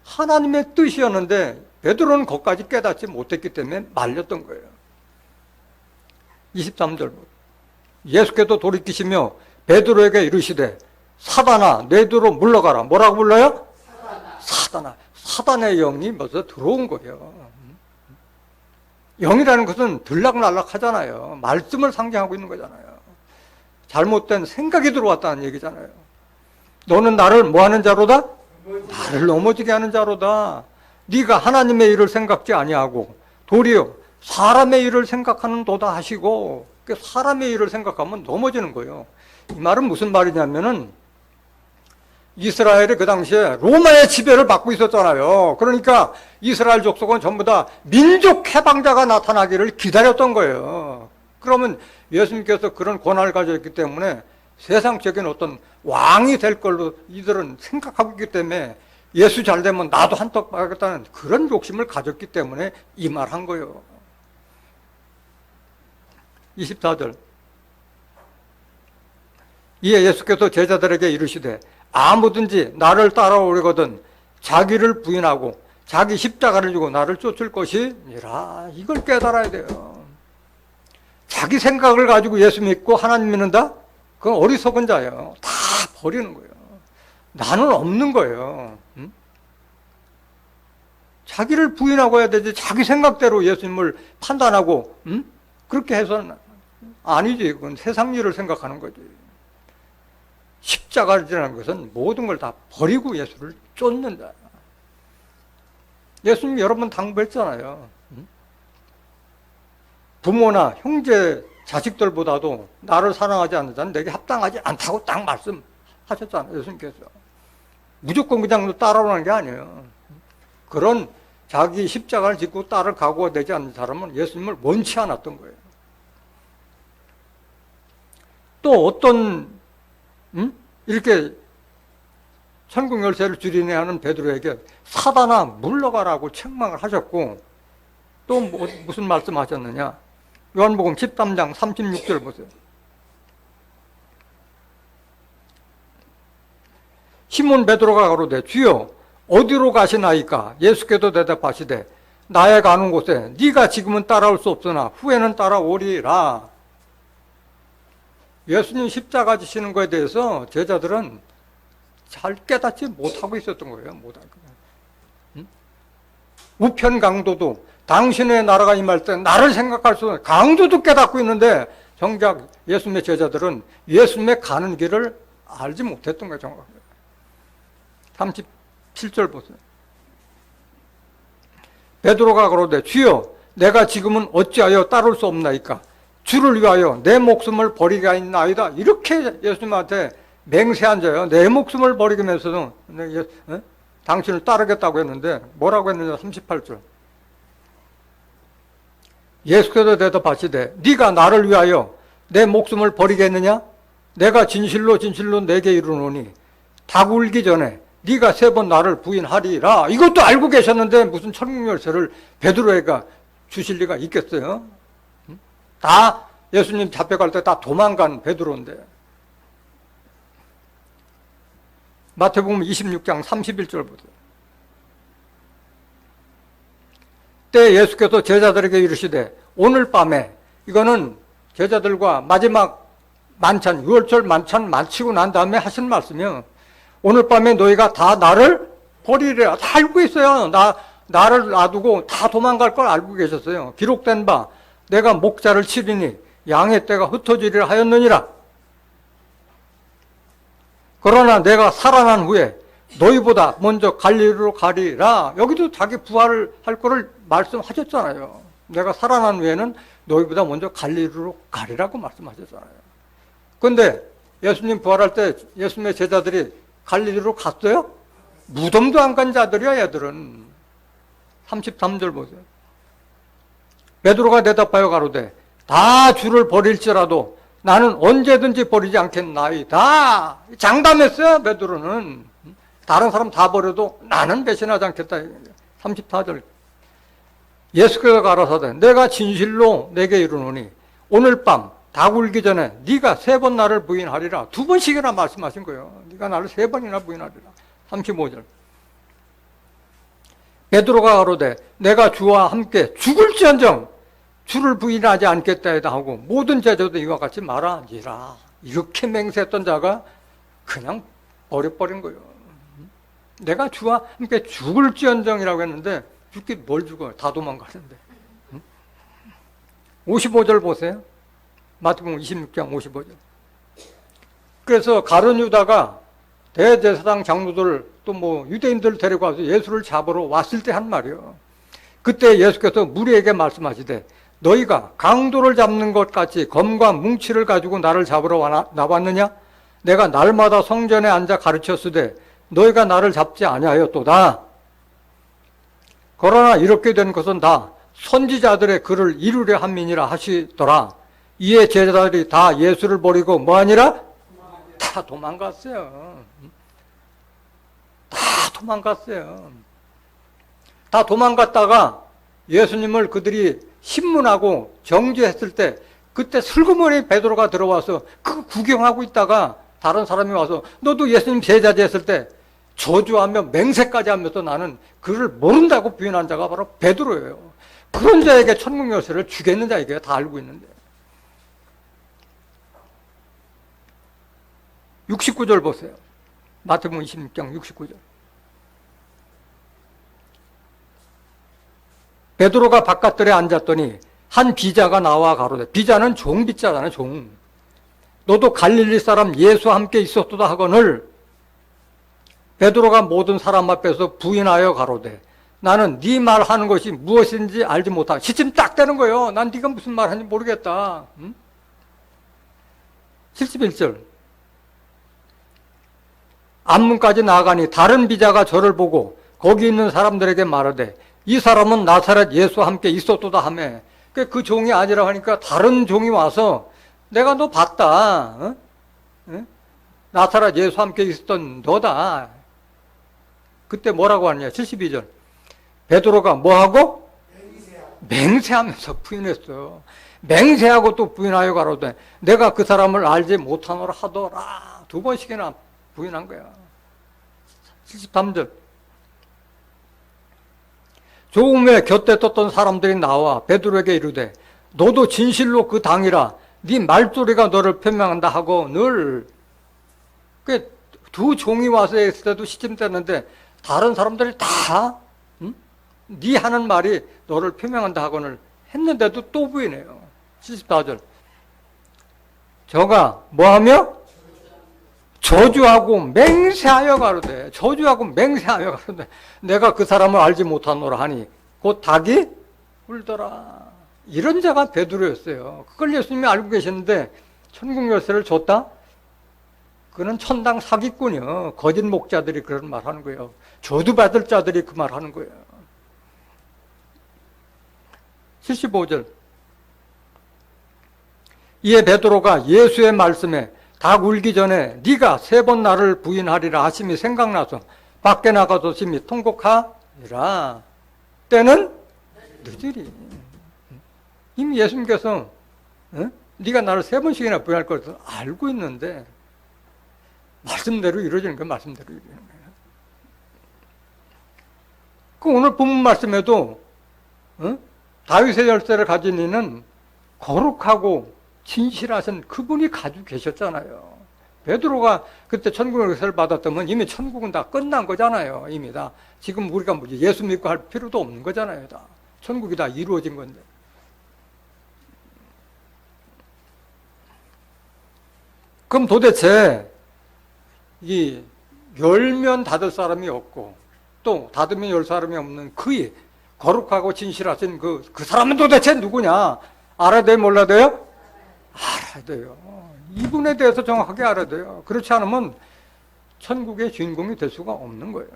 [SPEAKER 1] 하나님의 뜻이었는데 베드로는 거기까지 깨닫지 못했기 때문에 말렸던 거예요. 23절 예수께서 돌이키시며 베드로에게 이르시되 사단아 내 뒤로 물러가라. 뭐라고 불러요? 사단아. 사단의 영이 벌써 들어온 거예요. 영이라는 것은 들락날락 하잖아요. 말씀을 상징하고 있는 거잖아요. 잘못된 생각이 들어왔다는 얘기잖아요. 너는 나를 뭐 하는 자로다? 나를 넘어지게 하는 자로다. 네가 하나님의 일을 생각지 아니하고 도리어 사람의 일을 생각하는 도다 하시고, 사람의 일을 생각하면 넘어지는 거예요. 이 말은 무슨 말이냐면은 이스라엘이 그 당시에 로마의 지배를 받고 있었잖아요. 그러니까 이스라엘 족속은 전부 다 민족 해방자가 나타나기를 기다렸던 거예요. 그러면 예수님께서 그런 권한을 가지고 있기 때문에 세상적인 어떤 왕이 될 걸로 이들은 생각하고 있기 때문에 예수 잘 되면 나도 한턱 받겠다는 그런 욕심을 가졌기 때문에 이 말 한 거예요. 24절. 이에 예수께서 제자들에게 이르시되 아무든지 나를 따라오려거든 자기를 부인하고 자기 십자가를 지고 나를 쫓을 것이니라. 이걸 깨달아야 돼요. 자기 생각을 가지고 예수 믿고 하나님 믿는다? 그건 어리석은 자예요. 다 버리는 거예요. 나는 없는 거예요. 응? 자기를 부인하고 해야 되지 자기 생각대로 예수님을 판단하고 그렇게 해서는 아니지. 그건 세상 일을 생각하는 거지. 십자가라는 것은 모든 걸 다 버리고 예수를 쫓는다. 예수님 여러 번 당부했잖아요. 부모나 형제, 자식들보다도 나를 사랑하지 않는 자는 내게 합당하지 않다고 딱 말씀하셨잖아요. 예수님께서. 무조건 그냥 따라오는 게 아니에요. 그런 자기 십자가를 짓고 따를 각오가 되지 않는 사람은 예수님을 원치 않았던 거예요. 또 어떤 이렇게 천국 열쇠를 줄이네 하는 베드로에게 사단아 물러가라고 책망을 하셨고, 또 무슨 말씀하셨느냐? 요한복음 13장 36절 보세요. 시몬 베드로가 가로되 주여 어디로 가시나이까? 예수께서 대답하시되 나의 가는 곳에 네가 지금은 따라올 수 없으나 후에는 따라오리라. 예수님 십자가 지시는 것에 대해서 제자들은 잘 깨닫지 못하고 있었던 거예요. 못하고. 우편 강도도 당신의 나라가 임할 때 나를 생각할 수 없는 강도도 깨닫고 있는데 정작 예수님의 제자들은 예수님의 가는 길을 알지 못했던 거예요. 정확하게. 37절 보세요. 베드로가 그러되 주여 내가 지금은 어찌하여 따를 수 없나이까? 주를 위하여 내 목숨을 버리게 있나이다. 이렇게 예수님한테 맹세한 자예요. 내 목숨을 버리면서도 당신을 따르겠다고 했는데 뭐라고 했느냐? 38절. 예수께서 대답하시되 네가 나를 위하여 내 목숨을 버리겠느냐? 내가 진실로 진실로 내게 이르노니 닭 울기 전에 네가 3번 나를 부인하리라. 이것도 알고 계셨는데 무슨 천국 열쇠를 베드로에게 주실 리가 있겠어요? 다 예수님 잡혀갈 때 다 도망간 베드로인데. 마태복음 26장 31절 보세요. 때 예수께서 제자들에게 이르시되 오늘 밤에, 이거는 제자들과 마지막 만찬, 유월절 만찬 마치고 난 다음에 하신 말씀이요. 오늘 밤에 너희가 다 나를 버리리라. 다 알고 있어요. 나를 놔두고 다 도망갈 걸 알고 계셨어요. 기록된 바 내가 목자를 치리니 양의 떼가 흩어지리라 하였느니라. 그러나 내가 살아난 후에 너희보다 먼저 갈릴리로 가리라. 여기도 자기 부활을 할 거를 말씀하셨잖아요. 내가 살아난 후에는 너희보다 먼저 갈릴리로 가리라고 말씀하셨잖아요. 그런데 예수님 부활할 때 예수님의 제자들이 갈릴리로 갔어요? 무덤도 안 간 자들이야, 얘들은. 33절 보세요. 베드로가 대답하여 가로되 다 주를 버릴지라도 나는 언제든지 버리지 않겠나이다. 장담했어요, 베드로는. 다른 사람 다 버려도 나는 배신하지 않겠다. 34절. 예수께서 가라사대 내가 진실로 내게 이르노니 오늘 밤 닭 울기 전에 네가 3번 나를 부인하리라. 2번씩이나 말씀하신 거예요. 네가 나를 3번이나 부인하리라. 35절. 베드로가 가로되 내가 주와 함께 죽을지언정 주를 부인하지 않겠다이다 하고 모든 제자도 이와 같이 말하니라. 이렇게 맹세했던 자가 그냥 버려버린 거예요. 내가 주와 함께 죽을지언정이라고 했는데 죽기 뭘 죽어요? 다 도망가는데. 55절 보세요. 마태복음 26장 55절. 그래서 가룟 유다가 대제사장 장로들 또 뭐 유대인들 데리고 와서 예수를 잡으러 왔을 때 한 말이요. 그때 예수께서 무리에게 말씀하시되 너희가 강도를 잡는 것 같이 검과 뭉치를 가지고 나를 잡으러 나왔느냐? 내가 날마다 성전에 앉아 가르쳤으되 너희가 나를 잡지 아니하였도다. 그러나 이렇게 된 것은 다 선지자들의 글을 이루려 함이니라 하시더라. 이에 제자들이 다 예수를 버리고 뭐하니라? 다 도망갔어요. 다 도망갔어요. 다 도망갔다가 예수님을 그들이 신문하고 정죄했을 때 그때 슬그머니 베드로가 들어와서 그 구경하고 있다가 다른 사람이 와서 너도 예수님 제자지 했을 때 저주하며 맹세까지 하면서 나는 그를 모른다고 부인한 자가 바로 베드로예요. 그런 자에게 천국 열쇠를 주겠는 자에게 다 알고 있는데. 69절 보세요. 마태복음 26장 69절. 베드로가 바깥들에 앉았더니 한 비자가 나와 가로되, 비자는 종비자잖아요. 종. 너도 갈릴리 사람 예수와 함께 있었도다 하거늘 베드로가 모든 사람 앞에서 부인하여 가로되 나는 네 말하는 것이 무엇인지 알지 못하고 시침 딱 되는 거예요. 난 네가 무슨 말 하는지 모르겠다. 71절. 앞문까지 나아가니 다른 비자가 저를 보고 거기 있는 사람들에게 말하되 이 사람은 나사렛 예수와 함께 있었도다 하며 그 종이 아니라 하니까 다른 종이 와서 내가 너 봤다. 나사렛 예수와 함께 있었던 너다. 그때 뭐라고 하느냐. 72절. 베드로가 뭐하고? 맹세하면서 부인했어요. 맹세하고 또 부인하여 가로되 내가 그 사람을 알지 못하노라 하더라. 2번씩이나 부인한 거야. 73절. 조금에 곁에 떴던 사람들이 나와 베드로에게 이르되 너도 진실로 그 당이라 네 말소리가 너를 표명한다 하고 늘 두 종이 와서 했을 때도 시침되는데 다른 사람들이 다 네 하는 말이 너를 표명한다 하고는 했는데도 또 부인해요. 74절. 저가 뭐하며? 저주하고 맹세하여 가로되 저주하고 맹세하여 가로되 내가 그 사람을 알지 못하노라 하니 곧 닭이 울더라. 이런 자가 베드로였어요. 그걸 예수님이 알고 계셨는데 천국 열쇠를 줬다? 그는 천당 사기꾼이요. 거짓 목자들이 그런 말 하는 거예요. 저주받을 자들이 그 말 하는 거예요. 75절. 이에 베드로가 예수의 말씀에 닭 울기 전에 네가 3번 나를 부인하리라 하심이 생각나서 밖에 나가서 심히 통곡하리라. 때는 늦으리. 이미 예수님께서 네가 나를 3번씩이나 부인할 것을 알고 있는데 말씀대로 이루어지는 건 말씀대로 이루어지는 거예요. 그 오늘 본문 말씀에도 다윗의 열쇠를 가진 이는 거룩하고 진실하신 그분이 가지고 계셨잖아요. 베드로가 그때 천국 열쇠를 받았다면 이미 천국은 다 끝난 거잖아요. 이미 다. 지금 우리가 뭐 예수 믿고 할 필요도 없는 거잖아요. 다. 천국이 다 이루어진 건데. 그럼 도대체 이 열면 닫을 사람이 없고 또 닫으면 열 사람이 없는 그의 거룩하고 진실하신 그 사람은 도대체 누구냐? 알아야 돼요? 몰라야 돼요? 알아야 돼요. 이분에 대해서 정확하게 알아야 돼요. 그렇지 않으면 천국의 주인공이 될 수가 없는 거예요.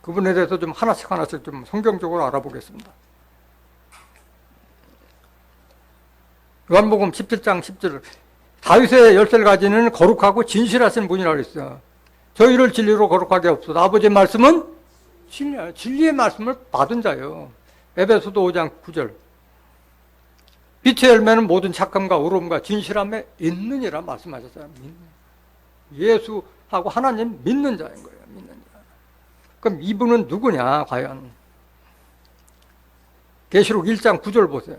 [SPEAKER 1] 그분에 대해서 좀 하나씩 좀 성경적으로 알아보겠습니다. 요한복음 17장 10절. 다윗의 열쇠를 가지는 거룩하고 진실하신 분이라고 했어요. 저희를 진리로 거룩하게 하옵소서. 아버지의 말씀은 진리예요. 진리의 말씀을 받은 자예요. 에베소서 5장 9절. 빛의 열매는 모든 착함과 의로움과 진실함에 있느니라 말씀하셨어요. 예수하고 하나님 믿는 자인 거예요. 믿는 자. 그럼 이분은 누구냐 과연? 계시록 1장 9절 보세요.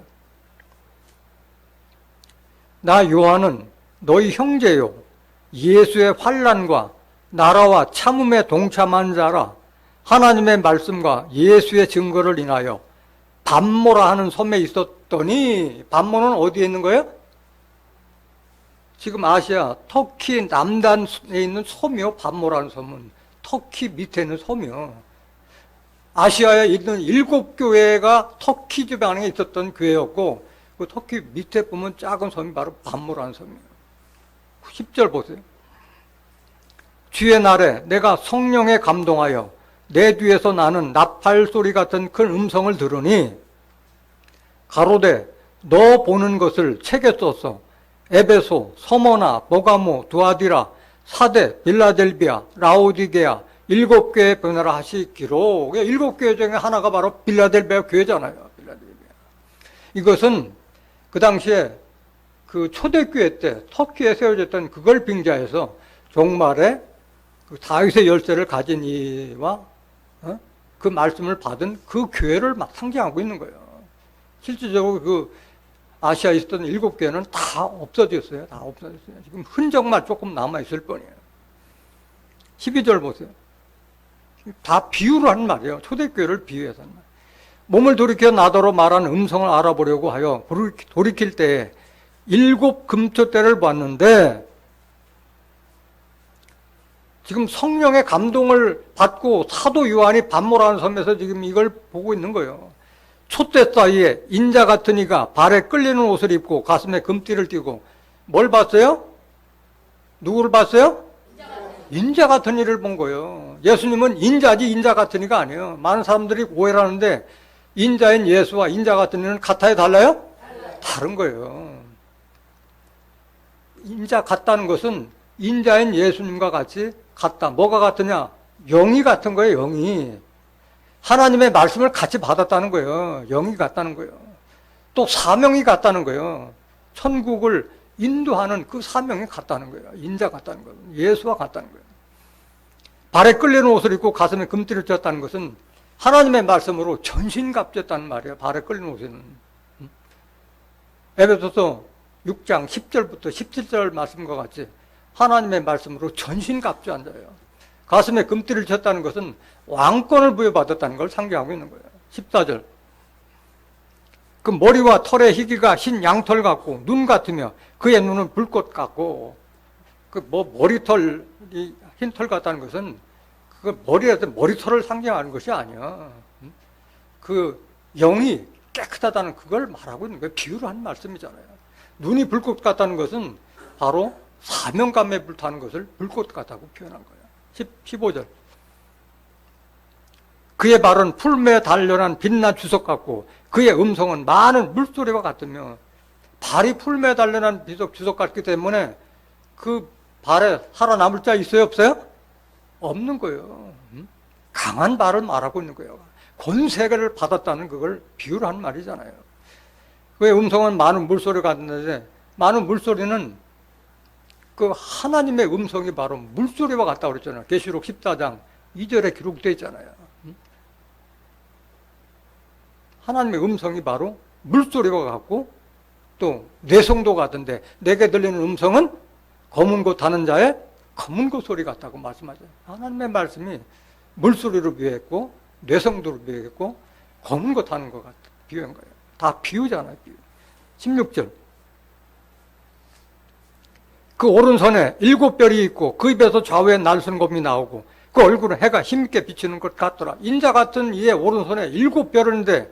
[SPEAKER 1] 나 요한은 너희 형제요 예수의 환난과 나라와 참음에 동참한 자라 하나님의 말씀과 예수의 증거를 인하여 반모라 하는 섬에 있었더니 반모는 어디에 있는 거예요? 지금 아시아 터키 남단에 있는 섬이요. 반모라는 섬은 터키 밑에 있는 섬이요. 아시아에 있는 7교회가 터키 지방에 있었던 교회였고 그 터키 밑에 보면 작은 섬이 바로 반모라는 섬이에요. 10절 보세요. 주의 날에 내가 성령에 감동하여 내 뒤에서 나는 나팔 소리 같은 큰 음성을 들으니 가로되 너 보는 것을 책에 써서 에베소, 서머나, 버가모, 두아디라, 사데, 빌라델비아, 라오디게아 7교회에 변화라 하시기로. 7교회 중에 하나가 바로 빌라델비아 교회잖아요. 빌라델비아. 이것은 그 당시에 그 초대교회 때 터키에 세워졌던 그걸 빙자해서 종말에 그 다윗의 열쇠를 가진 이와 그 말씀을 받은 그 교회를 막 상징하고 있는 거예요. 실질적으로 그 아시아에 있었던 7교회는 다 없어졌어요. 다 없어졌어요. 지금 흔적만 조금 남아있을 뿐이에요. 12절 보세요. 다 비유로 한 말이에요. 초대교회를 비유해서 한 말. 몸을 돌이켜 나더러 말한 음성을 알아보려고 하여 돌이킬 때에 7 금토대를 봤는데 지금 성령의 감동을 받고 사도 요한이 반모라는 섬에서 지금 이걸 보고 있는 거예요. 촛대 사이에 인자 같은 이가 발에 끌리는 옷을 입고 가슴에 금띠를 띠고 뭘 봤어요? 누구를 봤어요? 인자 같은 이를 본 거예요. 예수님은 인자지 인자 같은 이가 아니에요. 많은 사람들이 오해를 하는데 인자인 예수와 인자 같은 이는 같아요? 달라요? 다른 거예요. 인자 같다는 것은 인자인 예수님과 같이 같다. 뭐가 같으냐? 영이 같은 거예요. 영이. 하나님의 말씀을 같이 받았다는 거예요. 영이 같다는 거예요. 또 사명이 같다는 거예요. 천국을 인도하는 그 사명이 같다는 거예요. 인자 같다는 거예요. 예수와 같다는 거예요. 발에 끌리는 옷을 입고 가슴에 금띠를 쥐었다는 것은 하나님의 말씀으로 전신갑주했다는 말이에요. 발에 끌리는 옷에는. 에베소서 6장 10절부터 17절 말씀과 같이 하나님의 말씀으로 전신갑주한 자예요. 가슴에 금띠를 쥐었다는 것은 왕권을 부여받았다는 걸 상징하고 있는 거예요. 14절. 그 머리와 털의 희기가 흰 양털 같고 눈 같으며 그의 눈은 불꽃 같고 그 머리털이 흰 털 같다는 것은 그 머리털을 상징하는 것이 아니야. 그 영이 깨끗하다는 그걸 말하고 있는 거예요. 비유로 한 말씀이잖아요. 눈이 불꽃 같다는 것은 바로 사명감에 불타는 것을 불꽃 같다고 표현한 거예요. 15절. 그의 발은 풀매에 단련한 빛난 주석 같고 그의 음성은 많은 물소리와 같으며 발이 풀매에 단련한 주석 같기 때문에 그 발에 살아남을 자 있어요? 없어요? 없는 거예요. 강한 발을 말하고 있는 거예요. 권세를 받았다는 그걸 비유로 한 말이잖아요. 그의 음성은 많은 물소리 같은데 많은 물소리는 그 하나님의 음성이 바로 물소리와 같다고 그랬잖아요. 계시록 14장 2절에 기록되어 있잖아요. 하나님의 음성이 바로 물소리와 같고 또 뇌성도 같은데 내게 들리는 음성은 검은 고 타는 자의 검은 고 소리 같다고 말씀하죠. 하나님의 말씀이 물소리로 비유했고 뇌성도로 비유했고 검은 고 타는 것 같아 비유한 거예요. 다 비유잖아요. 비유. 16절. 그 오른손에 7별이 있고 그 입에서 좌우에 날선 검이 나오고 그 얼굴은 해가 힘있게 비치는 것 같더라. 인자 같은 이의 오른손에 7별인데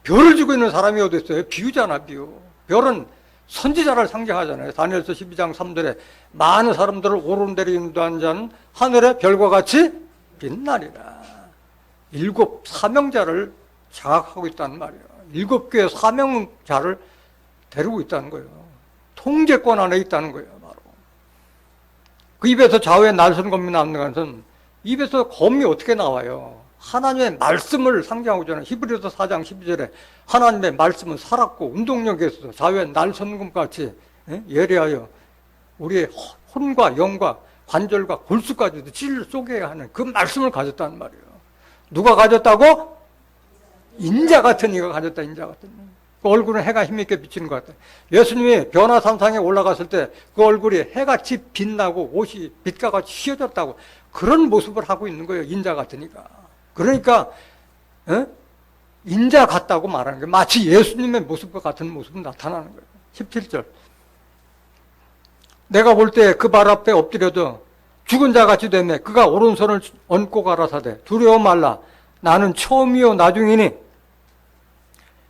[SPEAKER 1] 별을 쥐고 있는 사람이 어디 있어요? 비유잖아, 비유. 별은 선지자를 상징하잖아요. 다니엘서 12장 3절에 많은 사람들을 오른대로 인도한 자는 하늘의 별과 같이 빛나리라. 7 사명자를 장악하고 있다는 말이에요. 7개의 사명자를 데리고 있다는 거예요. 통제권 안에 있다는 거예요, 바로. 그 입에서 좌우에 날선 검이 나오는 것은 입에서 검이 어떻게 나와요? 하나님의 말씀을 상징하고 있잖아요. 히브리서 4장 12절에 하나님의 말씀은 살았고 운동력에 있어서 좌우에 날선 검같이 예리하여 우리의 혼과 영과 관절과 골수까지도 찔러 쪼개야 하는 그 말씀을 가졌다는 말이에요. 누가 가졌다고? 인자 같은 이가 가졌다. 인자 같은 이. 그 얼굴은 해가 힘있게 비치는 것 같아요. 예수님이 변화산상에 올라갔을 때 그 얼굴이 해같이 빛나고 옷이 빛과 같이 휘어졌다고 그런 모습을 하고 있는 거예요. 인자 같으니까. 그러니까 인자 같다고 말하는 거예요. 마치 예수님의 모습과 같은 모습이 나타나는 거예요. 17절. 내가 볼 때 그 발 앞에 엎드려도 죽은 자같이 되매 그가 오른손을 얹고 가라사대 두려워 말라. 나는 처음이요 나중이니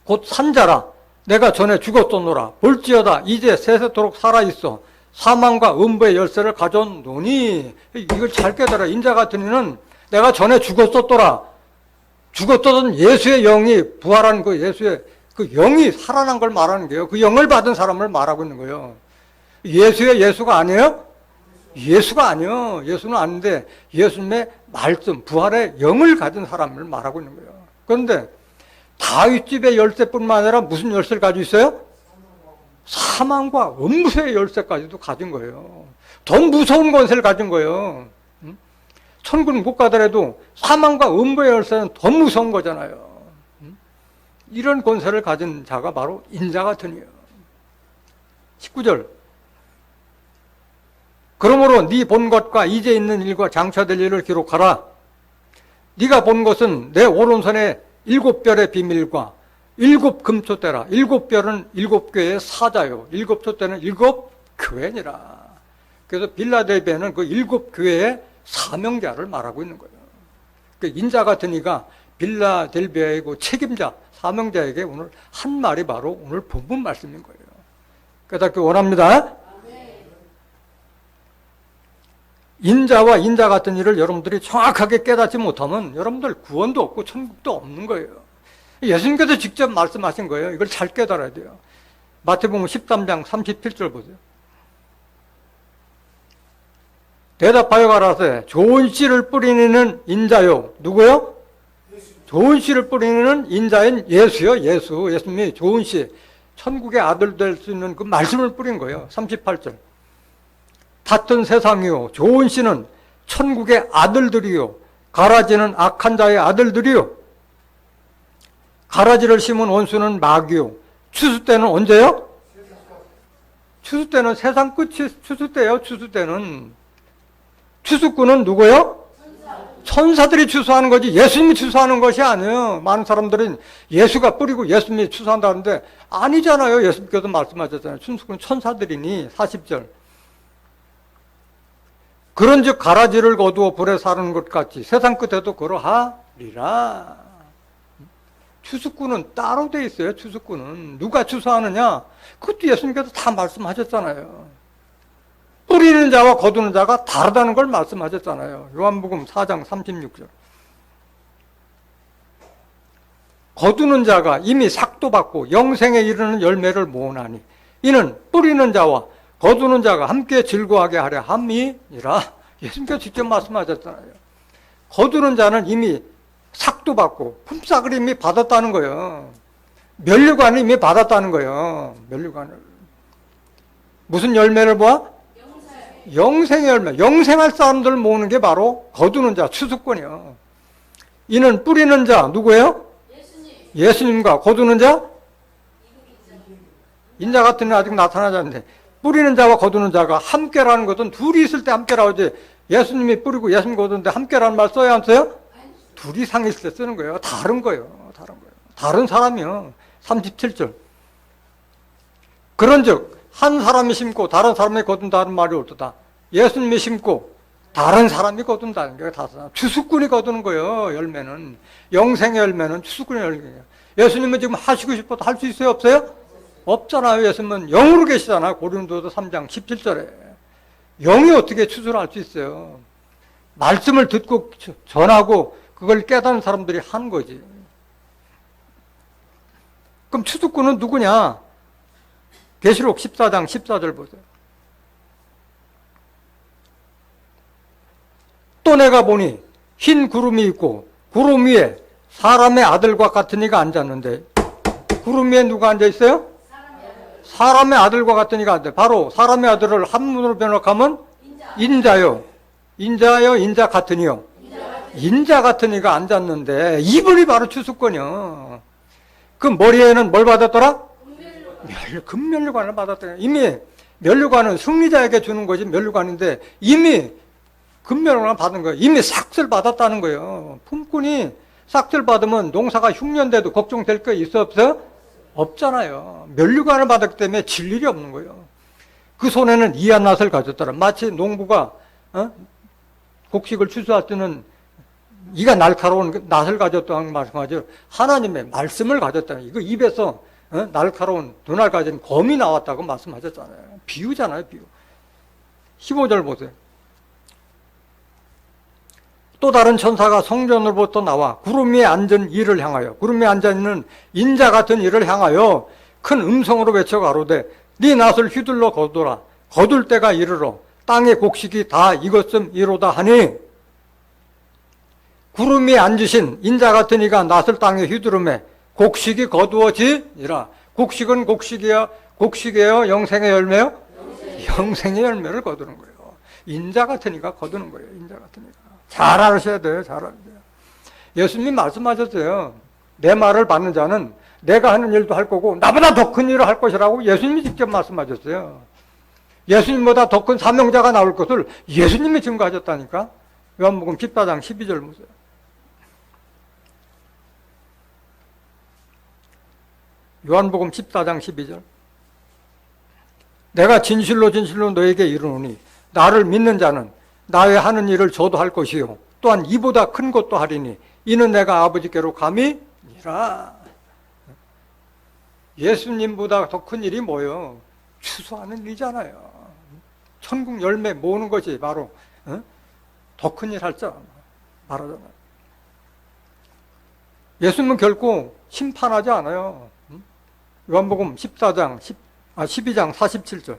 [SPEAKER 1] 곧 산자라. 내가 전에 죽었었노라. 볼지어다 이제 세세토록 살아있어. 사망과 음부의 열쇠를 가져오노니. 이걸 잘 깨달아. 인자 같은 이는 내가 전에 죽었었더라. 죽었던 예수의 영이 부활한 그 예수의 그 영이 살아난 걸 말하는 거예요. 그 영을 받은 사람을 말하고 있는 거예요. 예수의 예수가 아니에요? 예수가 아니에요. 예수는 아닌데 예수님의 말씀, 부활의 영을 가진 사람을 말하고 있는 거예요. 그런데 다윗집의 열쇠뿐만 아니라 무슨 열쇠를 가지고 있어요? 사망과 음부의 열쇠까지도 가진 거예요. 더 무서운 권세를 가진 거예요. 천국은 못 가더라도 사망과 음부의 열쇠는 더 무서운 거잖아요. 이런 권세를 가진 자가 바로 인자 같으니요. 19절. 그러므로 네 본 것과 이제 있는 일과 장차될 일을 기록하라. 네가 본 것은 내 오른손에 7별의 비밀과 7 금초대라. 7별은 7교회의 사자요. 7초대는 7교회니라. 그래서 빌라델비아는 그 7교회의 사명자를 말하고 있는 거예요. 그 인자 같은 이가 빌라델비아의 그 책임자, 사명자에게 오늘 한 말이 바로 오늘 본문 말씀인 거예요. 깨닫기 원합니다. 인자와 인자 같은 일을 여러분들이 정확하게 깨닫지 못하면 여러분들 구원도 없고 천국도 없는 거예요. 예수님께서 직접 말씀하신 거예요. 이걸 잘 깨달아야 돼요. 마태복음 13장 37절 보세요. 대답하여 가라사대 좋은 씨를 뿌리는 인자요. 누구요? 좋은 씨를 뿌리는 인자인 예수요. 예수님이 좋은 씨, 천국의 아들 될 수 있는 그 말씀을 뿌린 거예요. 38절. 같은 세상이요. 좋은 씨는 천국의 아들들이요. 가라지는 악한 자의 아들들이요. 가라지를 심은 원수는 마귀요. 추수 때는 언제요? 추수 때는 세상 끝이 추수 때예요. 추수 때는. 추수꾼은 누구요? 천사들이 추수하는 거지 예수님이 추수하는 것이 아니에요. 많은 사람들은 예수가 뿌리고 예수님이 추수한다는데 아니잖아요. 예수님께서 말씀하셨잖아요. 추수꾼은 천사들이니. 40절. 그런즉 가라지를 거두어 불에 사르는 것 같이 세상 끝에도 그러하리라. 추수꾼은 따로 돼 있어요. 추수꾼은 누가 추수하느냐? 그것도 예수님께서 다 말씀하셨잖아요. 뿌리는 자와 거두는 자가 다르다는 걸 말씀하셨잖아요. 요한복음 4장 36절. 거두는 자가 이미 삭도 받고 영생에 이르는 열매를 모으나니 이는 뿌리는 자와 거두는 자가 함께 즐거워하게 하려 함이니라. 예수님께서 직접 말씀하셨잖아요. 거두는 자는 이미 삭도 받고 품삯을 이미 받았다는 거예요. 면류관을 이미 받았다는 거예요. 면류관을. 무슨 열매를 모아? 영생의 열매. 영생할 사람들을 모으는 게 바로 거두는 자, 추수꾼이요. 이는 뿌리는 자 누구예요? 예수님과 거두는 자? 인자 같은 애 아직 나타나지 않는데 뿌리는 자와 거두는 자가 함께라는 것은 둘이 있을 때 함께라고지 예수님이 뿌리고 예수님 거두는데 함께라는 말 써야 안 써요? 둘이 상이 있을 때 쓰는 거예요. 다른 거예요. 다른 사람이요. 37절. 그런즉 한 사람이 심고 다른 사람이 거둔다는 말이 옳도다. 예수님이 심고 다른 사람이 거둔다는 게 다른 사람. 추수꾼이 거두는 거예요. 열매는. 영생의 열매는 추수꾼의 열매예요. 예수님은 지금 하시고 싶어도 할 수 있어요? 없어요? 없잖아요. 예수님은 영으로 계시잖아요. 고린도서 3장 17절에. 영이 어떻게 추수를 할 수 있어요? 말씀을 듣고 전하고 그걸 깨닫는 사람들이 한 거지. 그럼 추수꾼은 누구냐? 계시록 14장 14절 보세요. 또 내가 보니 흰 구름이 있고 구름 위에 사람의 아들과 같은 이가 앉았는데 구름 위에 누가 앉아 있어요? 사람의 아들과 같은 이가 앉아. 바로 사람의 아들을 한문으로 번역하면 인자요. 인자요, 인자 같은 이요. 인자 같은 이가 앉았는데 이분이 바로 추수꾼이요. 그 머리에는 뭘 받았더라? 금면류관을 받았더라. 이미 면류관은 승리자에게 주는 것이 면류관인데 이미 금면류관을 받은 거예요. 이미 삭슬 받았다는 거예요. 품꾼이 삭슬 받으면 농사가 흉년돼도 걱정될 거 있어 없어요? 없잖아요. 면류관을 받았기 때문에 질 일이 없는 거예요. 그 손에는 이한낫을 가졌더라. 마치 농부가 곡식을 추수할 때는 이가 날카로운 낫을 가졌다는 말씀하죠. 하나님의 말씀을 가졌다는, 이거 입에서 날카로운 눈알 가진 검이 나왔다고 말씀하셨잖아요. 비유잖아요, 비유. 15절 보세요. 또 다른 천사가 성전으로부터 나와 구름 위에 앉은 이를 향하여, 구름 위에 앉아있는 인자 같은 이를 향하여 큰 음성으로 외쳐 가로되 네 낫을 휘둘러 거두라. 거둘 때가 이르러 땅의 곡식이 다 익었음 이로다 하니, 구름 위에 앉으신 인자 같은 이가 낫을 땅에 휘두르매 곡식이 거두어지니라. 곡식은 곡식이에요? 영생의 열매요? 영생의 열매를 거두는 거예요. 인자 같은 이가 거두는 거예요. 인자 같은 이가. 잘 알으셔야 돼요. 잘 알아야 돼요. 예수님이 말씀하셨어요. 내 말을 받는 자는 내가 하는 일도 할 거고 나보다 더 큰 일을 할 것이라고 예수님이 직접 말씀하셨어요. 예수님보다 더 큰 사명자가 나올 것을 예수님이 증거하셨다니까. 요한복음 14장 12절 보세요. 요한복음 14장 12절. 내가 진실로 진실로 너에게 이르노니 나를 믿는 자는 나의 하는 일을 저도 할 것이요 또한 이보다 큰 것도 하리니 이는 내가 아버지께로 감이니라. 예수님보다 더 큰 일이 뭐예요? 추수하는 일이잖아요. 천국 열매 모으는 것이 바로 더 큰 일 할 자 말하잖아요. 예수님은 결코 심판하지 않아요. 요한복음 12장 47절.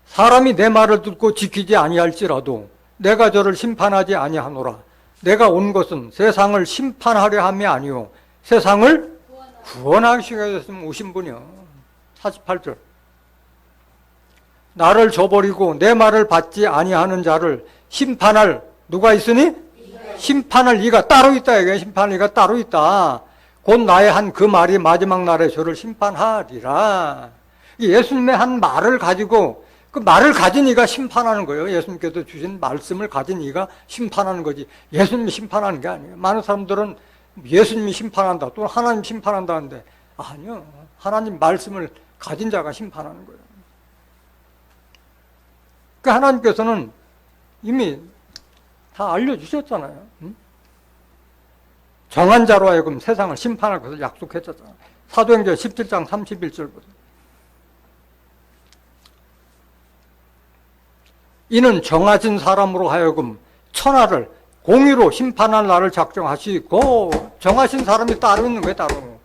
[SPEAKER 1] 사람이 내 말을 듣고 지키지 아니할지라도 내가 저를 심판하지 아니하노라. 내가 온 것은 세상을 심판하려 함이 아니요 세상을 구원하시기 위해서 오신 분이요. 48절. 나를 저버리고 내 말을 받지 아니하는 자를 심판할 누가 있으니? 심판할 이가 따로 있다. 이게 심판할 이가 따로 있다. 곧 나의 한 그 말이 마지막 날에 저를 심판하리라. 예수님의 한 말을 가지고 그 말을 가진 이가 심판하는 거예요. 예수님께서 주신 말씀을 가진 이가 심판하는 거지. 예수님이 심판하는 게 아니에요. 많은 사람들은 예수님이 심판한다, 또 하나님 심판한다 하는데 아니요. 하나님 말씀을 가진 자가 심판하는 거예요. 그 하나님께서는 이미 다 알려주셨잖아요. 정한 자로 하여금 세상을 심판할 것을 약속했잖아요. 사도행전 17장 31절 보세요. 이는 정하신 사람으로 하여금 천하를 공의로 심판할 날을 작정하시고, 정하신 사람이 따로 있는 거예요. 따로.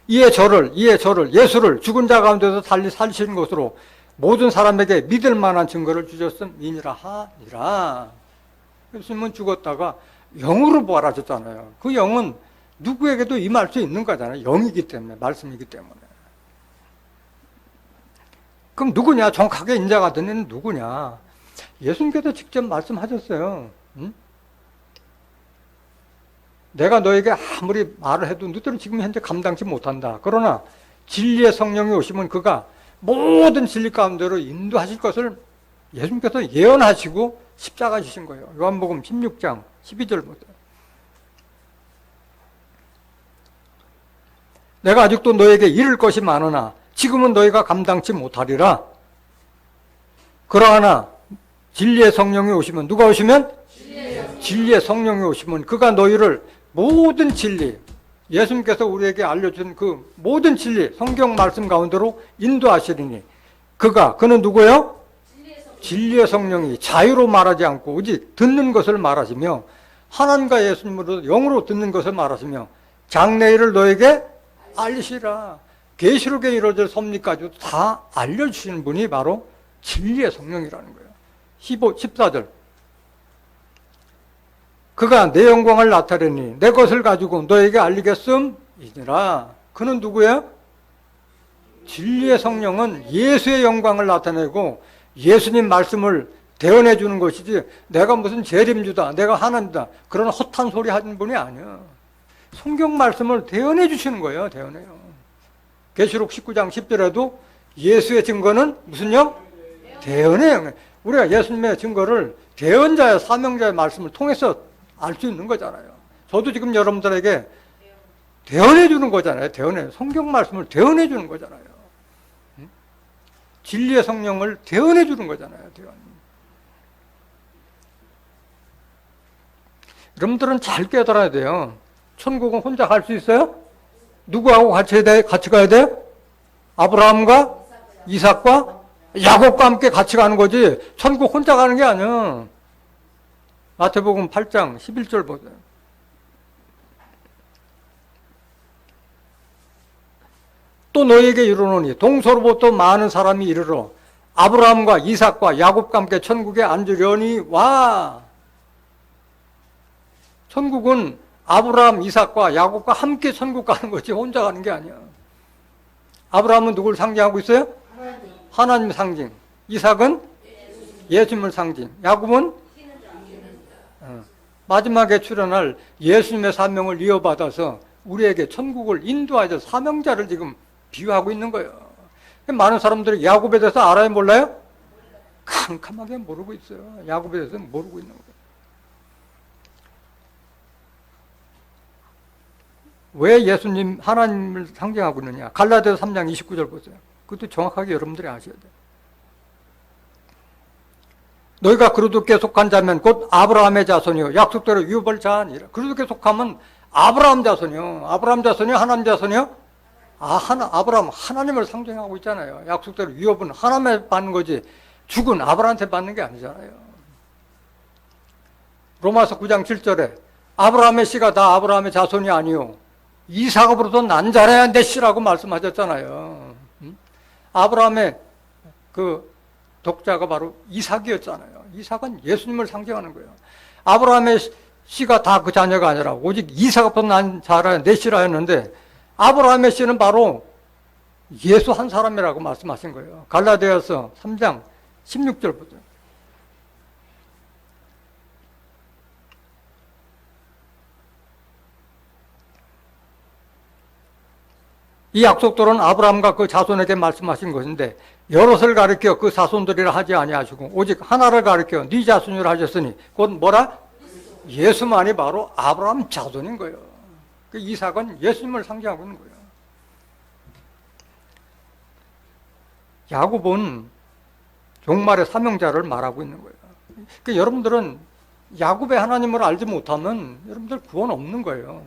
[SPEAKER 1] 이에 저를 예수를 죽은 자 가운데서 살리신 것으로 모든 사람에게 믿을 만한 증거를 주셨음이니라 하니라. 예수님은 죽었다가 영으로 부활하셨잖아요. 그 영은 누구에게도 임할 수 있는 거잖아요. 영이기 때문에, 말씀이기 때문에. 그럼 누구냐? 정확하게 인자가 된 이는 누구냐? 예수님께서 직접 말씀하셨어요. 응? 내가 너에게 아무리 말을 해도 너희들은 지금 현재 감당치 못한다. 그러나 진리의 성령이 오시면 그가 모든 진리 가운데로 인도하실 것을 예수님께서 예언하시고 십자가 주신 거예요. 요한복음 16장 12절 보세요. 내가 아직도 너에게 이를 것이 많으나 지금은 너희가 감당치 못하리라. 그러나 진리의 성령이 오시면, 누가 오시면? 진리의 성령이 오시면 그가 너희를 모든 진리, 예수님께서 우리에게 알려준 그 모든 진리, 성경 말씀 가운데로 인도하시리니 그는 누구예요? 진리의 성령이 자유로 말하지 않고 오직 듣는 것을 말하시며 하나님과 예수님으로 영으로 듣는 것을 말하시며 장래일을 너에게 알리시라. 계시록에 이루어질 섭리까지도 다 알려주시는 분이 바로 진리의 성령이라는 거예요. 14절. 그가 내 영광을 나타내니 내 것을 가지고 너에게 알리겠음이니라. 그는 누구예요? 진리의 성령은 예수의 영광을 나타내고 예수님 말씀을 대언해 주는 것이지, 내가 무슨 재림주다, 내가 하나님이다, 그런 헛한 소리 하는 분이 아니에요. 성경 말씀을 대언해 주시는 거예요. 대언해요. 계시록 19장 10절에도 예수의 증거는 무슨 영? 대언의 영. 우리가 예수님의 증거를 대언자의 사명자의 말씀을 통해서 알 수 있는 거잖아요. 저도 지금 여러분들에게 대언해 주는 거잖아요. 대언해. 성경 말씀을 대언해 주는 거잖아요. 진리의 성령을 대언해 주는 거잖아요. 대언. 여러분들은 잘 깨달아야 돼요. 천국은 혼자 갈 수 있어요? 누구하고 같이 가야 돼요? 아브라함과 이삭과 야곱과 함께 같이 가는 거지 천국 혼자 가는 게 아니야. 마태복음 8장 11절 보세요. 또 너희에게 이르노니 동서로부터 많은 사람이 이르러 아브라함과 이삭과 야곱과 함께 천국에 앉으려니 와. 천국은 아브라함, 이삭과 야곱과 함께 천국 가는 거지 혼자 가는 게 아니야. 아브라함은 누굴 상징하고 있어요? 하나님 상징. 이삭은 예수님을 상징. 야곱은 마지막에 출현할 예수님의 사명을 이어받아서 우리에게 천국을 인도하여 사명자를 지금 비유하고 있는 거예요. 많은 사람들이 야곱에 대해서 알아요, 몰라요? 캄캄하게 모르고 있어요. 야곱에 대해서 모르고 있는 거예요. 왜 예수님, 하나님을 상징하고 있느냐? 갈라디아서 3장 29절 보세요. 그것도 정확하게 여러분들이 아셔야 돼요. 너희가 그리스도께 속한 자면 곧 아브라함의 자손이요 약속대로 유업할 자니라. 그리스도께 속하면 아브라함 자손이요. 아브라함 자손이요? 하나님 자손이요? 아브라함 하나님을 상징하고 있잖아요. 약속대로 유업은 하나님에 받는 거지 죽은 아브라함한테 받는 게 아니잖아요. 로마서 9장 7절에 아브라함의 씨가 다 아브라함의 자손이 아니요 이삭으로부터 난 자라야 내 씨라고 말씀하셨잖아요. 아브라함의 그 독자가 바로 이삭이었잖아요. 이삭은 예수님을 상징하는 거예요. 아브라함의 씨가 다 그 자녀가 아니라 오직 이삭으로부터 난 자라야 내 씨라 했는데 아브라함의 씨는 바로 예수 한 사람이라고 말씀하신 거예요. 갈라디아서 3장 16절 보세요. 이 약속들은 아브라함과 그 자손에게 말씀하신 것인데 여럿을 가리켜 그 자손들이라 하지 아니하시고 오직 하나를 가리켜 네 자손이라 하셨으니 곧 뭐라? 예수만이 바로 아브라함 자손인 거예요. 그 이삭은 예수님을 상징하고 있는 거예요. 야곱은 종말의 사명자를 말하고 있는 거예요. 그러니까 여러분들은 야곱의 하나님을 알지 못하면 여러분들 구원 없는 거예요.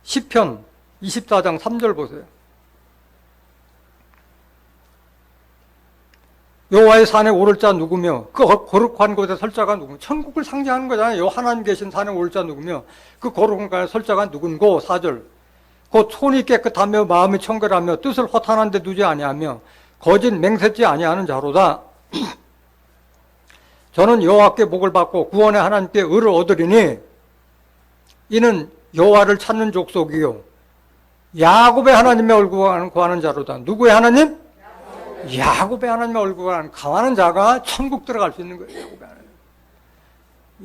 [SPEAKER 1] 시편 24장 3절 보세요. 여호와의 산에 오를 자 누구며 그 거룩한 곳에 설 자가 누구며 천국을 상징하는 거잖아요. 하나님 계신 산에 오를 자 누구며 그 거룩한 곳에 설 자가 누군고 4절 곧 손이 깨끗하며 마음이 청결하며 뜻을 허탄한 데 두지 아니하며 거짓 맹세치 아니하는 자로다. 저는 여호와께 복을 받고 구원의 하나님께 의를 얻으리니 이는 여호와를 찾는 족속이요 야곱의 하나님의 얼굴을 구하는 자로다. 누구의 하나님? 야곱의 하나님의 얼굴을 구하는 자가 천국 들어갈 수 있는 거예요. 야곱의 하나님.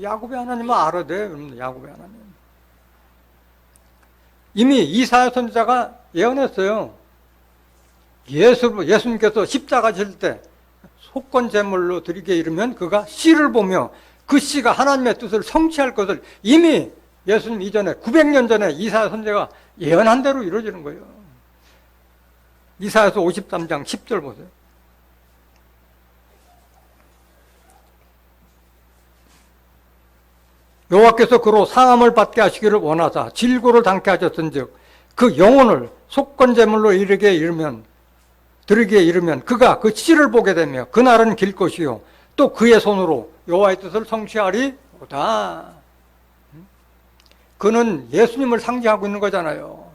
[SPEAKER 1] 야곱의 하나님은 알아야 돼요. 여러분들 야곱의 하나님. 이미 이사야 선지자가 예언했어요. 예수님께서 십자가 질 때 속건 제물로 드리게 이르면 그가 씨를 보며 그 씨가 하나님의 뜻을 성취할 것을 이미 예수님 이전에 900년 전에 이사야 선지자가 예언한 대로 이루어지는 거예요. 이사야서 53장 10절 보세요. 여호와께서 그로 상함을 받게 하시기를 원하사 질고를 당케 하셨은즉 그 영혼을 속건제물로 드리게 이르면 그가 그 씨를 보게 되며 그날은 길 것이요 또 그의 손으로 여호와의 뜻을 성취하리로다. 그는 예수님을 상징하고 있는 거잖아요.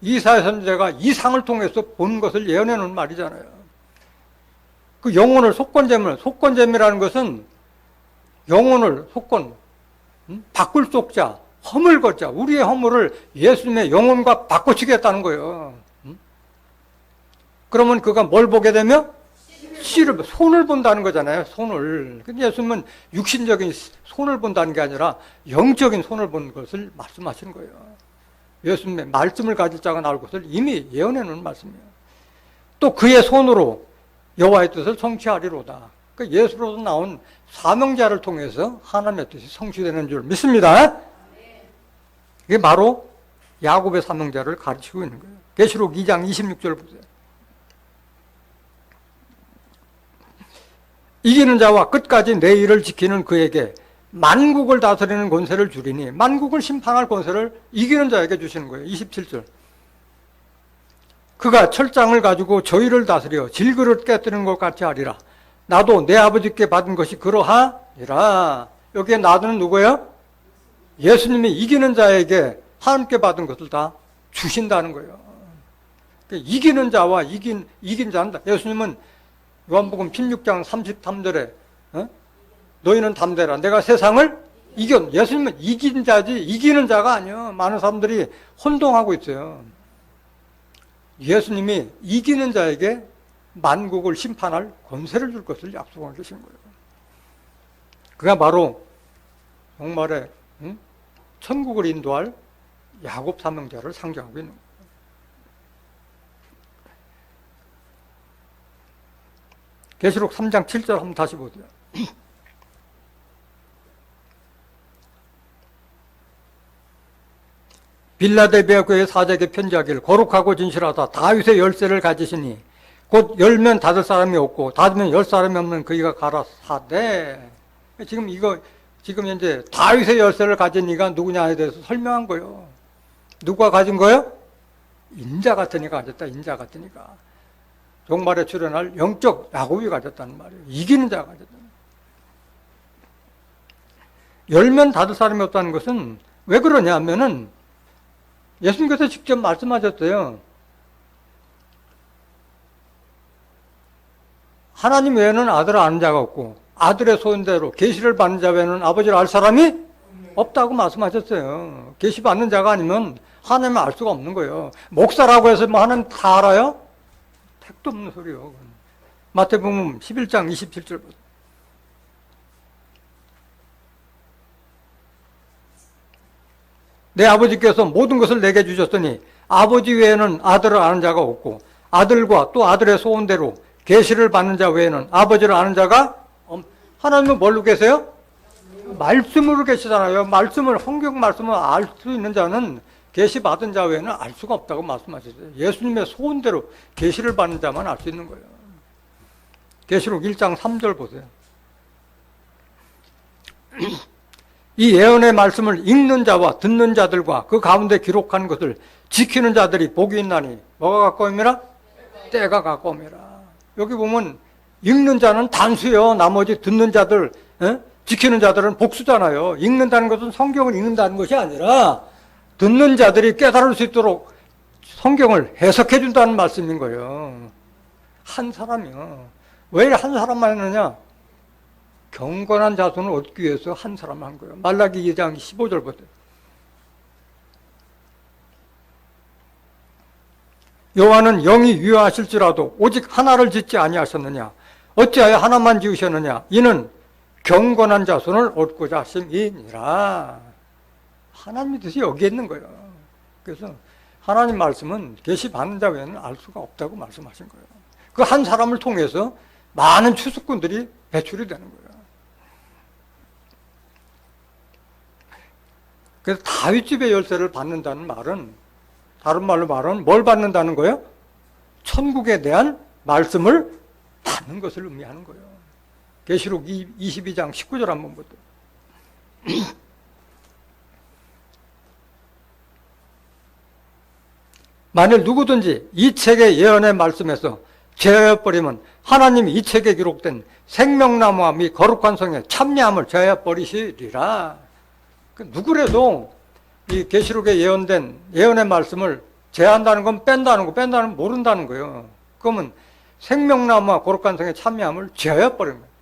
[SPEAKER 1] 이사야 선지자가 이 상을 통해서 본 것을 예언해 놓은 말이잖아요. 그 영혼을 속건제물이라는 것은 영혼을 바꿀 속자, 허물 걷자, 우리의 허물을 예수님의 영혼과 바꿔치겠다는 거예요. 그러면 그가 뭘 보게 되며? 손을 본다는 거잖아요. 손을. 근데 예수님은 육신적인 손을 본다는 게 아니라 영적인 손을 본 것을 말씀하시는 거예요. 예수님의 말씀을 가질 자가 나올 것을 이미 예언해 놓은 말씀이에요. 또 그의 손으로 여호와의 뜻을 성취하리로다. 그러니까 예수로서 나온 사명자를 통해서 하나님의 뜻이 성취되는 줄 믿습니다. 이게 바로 야곱의 사명자를 가르치고 있는 거예요. 계시록 2장 26절 보세요. 이기는 자와 끝까지 내 일을 지키는 그에게 만국을 다스리는 권세를 주리니, 만국을 심판할 권세를 이기는 자에게 주시는 거예요. 27절. 그가 철장을 가지고 저희를 다스려 질그릇 깨뜨리는 것 같이 하리라. 나도 내 아버지께 받은 것이 그러하니라. 여기에 나도는 누구예요? 예수님이 이기는 자에게 하나님께 받은 것을 다 주신다는 거예요. 이기는 자와 이긴 자는 예수님은 요한복음 16장 33절에 너희는 담대라. 내가 세상을 이겨. 예수님은 이긴 자지 이기는 자가 아니에요. 많은 사람들이 혼동하고 있어요. 예수님이 이기는 자에게 만국을 심판할 권세를 줄 것을 약속하고 계신 거예요. 그가 바로 정말에 천국을 인도할 야곱 사명자를 상징하고 있는 거예요. 계시록 3장 7절 한번 다시 보세요. 빌라델비아 교회 사제에게 편지하기를 거룩하고 진실하다 다윗의 열쇠를 가지시니 곧 열면 닫을 사람이 없고 닫으면 열 사람이 없는 그이가 가라사대. 지금 이제 다윗의 열쇠를 가진 이가 누구냐에 대해서 설명한 거예요. 누가 가진 거예요? 인자 같은 이가 가졌다. 인자 같은 이가. 종말에 출현할 영적 야곱이 가졌다는 말이에요. 이기는 자가 가졌다. 열면 닫을 사람이 없다는 것은 왜 그러냐 하면은 예수님께서 직접 말씀하셨어요. 하나님 외에는 아들을 아는 자가 없고 아들의 소원대로 계시를 받는 자 외에는 아버지를 알 사람이 없다고 말씀하셨어요. 계시 받는 자가 아니면 하나님을 알 수가 없는 거예요. 목사라고 해서 뭐 하나님 다 알아요? 택도 없는 소리요. 마태복음 11장 27절. 내 아버지께서 모든 것을 내게 주셨으니 아버지 외에는 아들을 아는 자가 없고 아들과 또 아들의 소원대로 계시를 받는 자 외에는 아버지를 아는 자가 하나님은 뭘로 계세요? 말씀으로 계시잖아요. 말씀을 성경 말씀을 알 수 있는 자는 계시 받은 자 외에는 알 수가 없다고 말씀하셨어요. 예수님의 소원대로 계시를 받는 자만 알 수 있는 거예요. 계시록 1장 3절 보세요. 이 예언의 말씀을 읽는 자와 듣는 자들과 그 가운데 기록한 것을 지키는 자들이 복이 있나니 뭐가 가까움이라? 때가 가까움이라. 여기 보면 읽는 자는 단수요. 나머지 듣는 자들, 지키는 자들은 복수잖아요. 읽는다는 것은 성경을 읽는다는 것이 아니라 듣는 자들이 깨달을 수 있도록 성경을 해석해 준다는 말씀인 거예요. 한 사람이요. 왜 한 사람만 했느냐? 경건한 자손을 얻기 위해서 한 사람을 한 거예요. 말라기 2장 15절 보세요. 여호와는 영이 유효하실지라도 오직 하나를 짓지 아니하셨느냐? 어찌하여 하나만 지으셨느냐? 이는 경건한 자손을 얻고자 하심이니라. 하나님의 뜻이 여기에 있는 거예요. 그래서 하나님 말씀은 계시 받는 자 외에는 알 수가 없다고 말씀하신 거예요. 그 한 사람을 통해서 많은 추수꾼들이 배출이 되는 거예요. 그래서 다윗집의 열쇠를 받는다는 말은, 다른 말로 말하면 뭘 받는다는 거예요? 천국에 대한 말씀을 받는 것을 의미하는 거예요. 계시록 22장 19절 한번 보세요. 만일 누구든지 이 책의 예언의 말씀에서 제어해버리면 하나님이 이 책에 기록된 생명나무와 및 거룩한 성에 참여함을 제어해버리시리라. 누구라도 이 계시록에 예언된 예언의 말씀을 제한다는 건 뺀다는 건 모른다는 거예요. 그러면 생명나무와 거룩한 성에 참여함을 제어해버리는 거예요.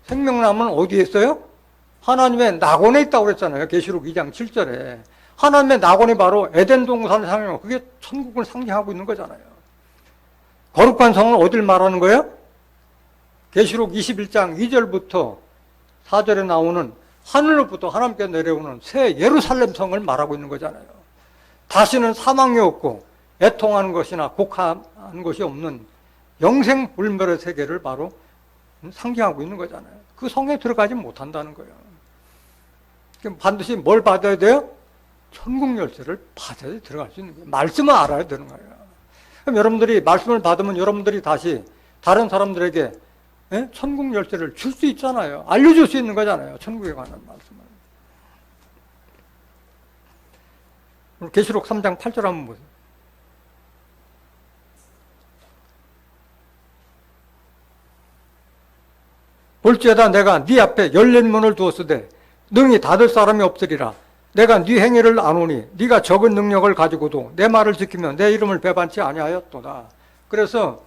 [SPEAKER 1] 생명나무는 어디에 있어요? 하나님의 낙원에 있다고 그랬잖아요. 계시록 2장 7절에. 하나님의 낙원이 바로 에덴 동산을 상징하고 그게 천국을 상징하고 있는 거잖아요. 거룩한 성은 어딜 말하는 거예요? 계시록 21장 2절부터 4절에 나오는 하늘로부터 하나님께 내려오는 새 예루살렘 성을 말하고 있는 거잖아요. 다시는 사망이 없고 애통하는 것이나 곡하는 것이 없는 영생불멸의 세계를 바로 상징하고 있는 거잖아요. 그 성에 들어가지 못한다는 거예요. 그럼 반드시 뭘 받아야 돼요? 천국 열쇠를 받아야 들어갈 수 있는 거예요. 말씀을 알아야 되는 거예요. 그럼 여러분들이 말씀을 받으면 여러분들이 다시 다른 사람들에게 예? 천국 열쇠를 줄 수 있잖아요. 알려줄 수 있는 거잖아요. 천국에 관한 말씀을. 계시록 3장 8절 한번 보세요. 볼지어다 내가 네 앞에 열린 문을 두었으되 능히 닫을 사람이 없으리라. 내가 네 행위를 아노니 네가 적은 능력을 가지고도 내 말을 지키며 내 이름을 배반치 아니하였도다. 그래서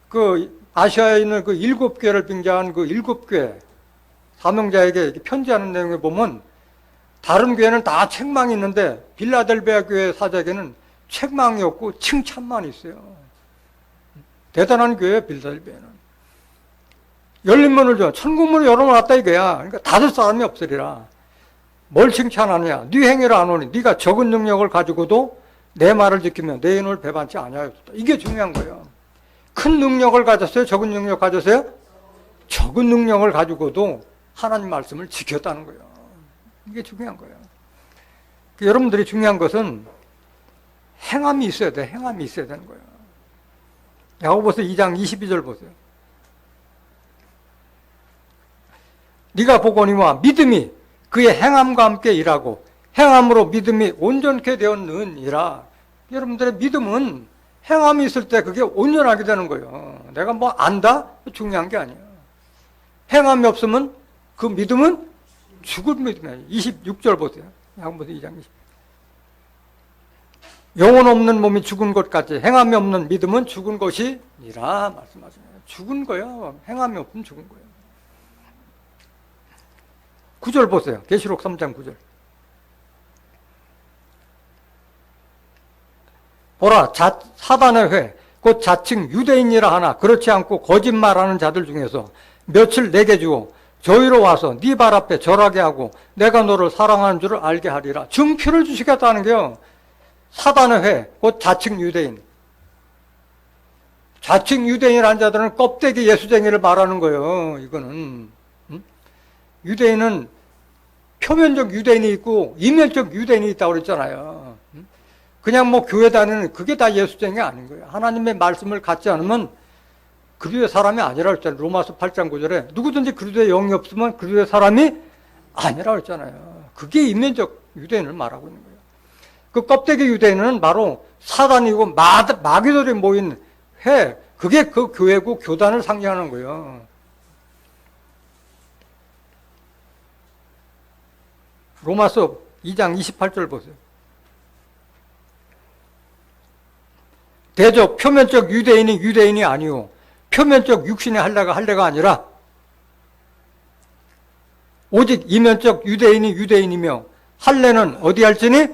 [SPEAKER 1] 그 아시아에 있는 그 7교회를 빙자한 그 7교회 사명자에게 편지하는 내용에 보면 다른 교회는 다 책망이 있는데 빌라델비아 교회 사자에게는 책망이 없고 칭찬만 있어요. 대단한 교회예요, 빌라델비아는. 열린 문을 줘. 천국문을 열어놨다 이거야. 그러니까 닫을 사람이 없으리라. 뭘 칭찬하느냐? 네 행위를 안 오니 네가 적은 능력을 가지고도 내 말을 지키며 내 인을 배반치 아니하였다. 이게 중요한 거예요. 큰 능력을 가졌어요? 적은 능력 가졌어요? 적은 능력을 가지고도 하나님 말씀을 지켰다는 거예요. 이게 중요한 거예요. 여러분들이 중요한 것은 행함이 있어야 돼. 행함이 있어야 되는 거예요. 야고보서 2장 22절 보세요. 네가 보거니와 믿음이 그의 행함과 함께 일하고 행함으로 믿음이 온전케 되었느니라. 여러분들의 믿음은 행함이 있을 때 그게 온전하게 되는 거예요. 내가 뭐 안다? 중요한 게 아니에요. 행함이 없으면 그 믿음은 죽은 믿음이에요. 26절 보세요. 야고보서 2장 20. 영혼 없는 몸이 죽은 것 같이 행함이 없는 믿음은 죽은 것이니라 말씀하시네요. 죽은 거예요. 행함이 없으면 죽은 거예요. 9절 보세요. 계시록 3장 9절. 보라, 사단의 회, 곧 자칭 유대인이라 하나 그렇지 않고 거짓말하는 자들 중에서 며칠 내게 주고 저희로 와서 네 발 앞에 절하게 하고 내가 너를 사랑하는 줄을 알게 하리라. 증표를 주시겠다는 게요. 사단의 회, 곧 자칭 유대인. 자칭 유대인이라는 자들은 껍데기 예수쟁이를 말하는 거예요. 이거는. 유대인은 표면적 유대인이 있고 이면적 유대인이 있다고 그랬잖아요. 그냥 뭐 교회 다니는 그게 다 예수쟁이 아닌 거예요. 하나님의 말씀을 갖지 않으면 그리스도의 사람이 아니라고 했잖아요. 로마서 8장 9절에 누구든지 그리스도의 영이 없으면 그리스도의 사람이 아니라고 했잖아요. 그게 이면적 유대인을 말하고 있는 거예요. 그 껍데기 유대인은 바로 사단이고 마귀들이 모인 회, 그게 그 교회고 교단을 상징하는 거예요. 로마서 2장 28절 보세요. 대저 표면적 유대인이 아니오. 표면적 육신의 할례가 아니라 오직 이면적 유대인이며 할례는 어디 할지니?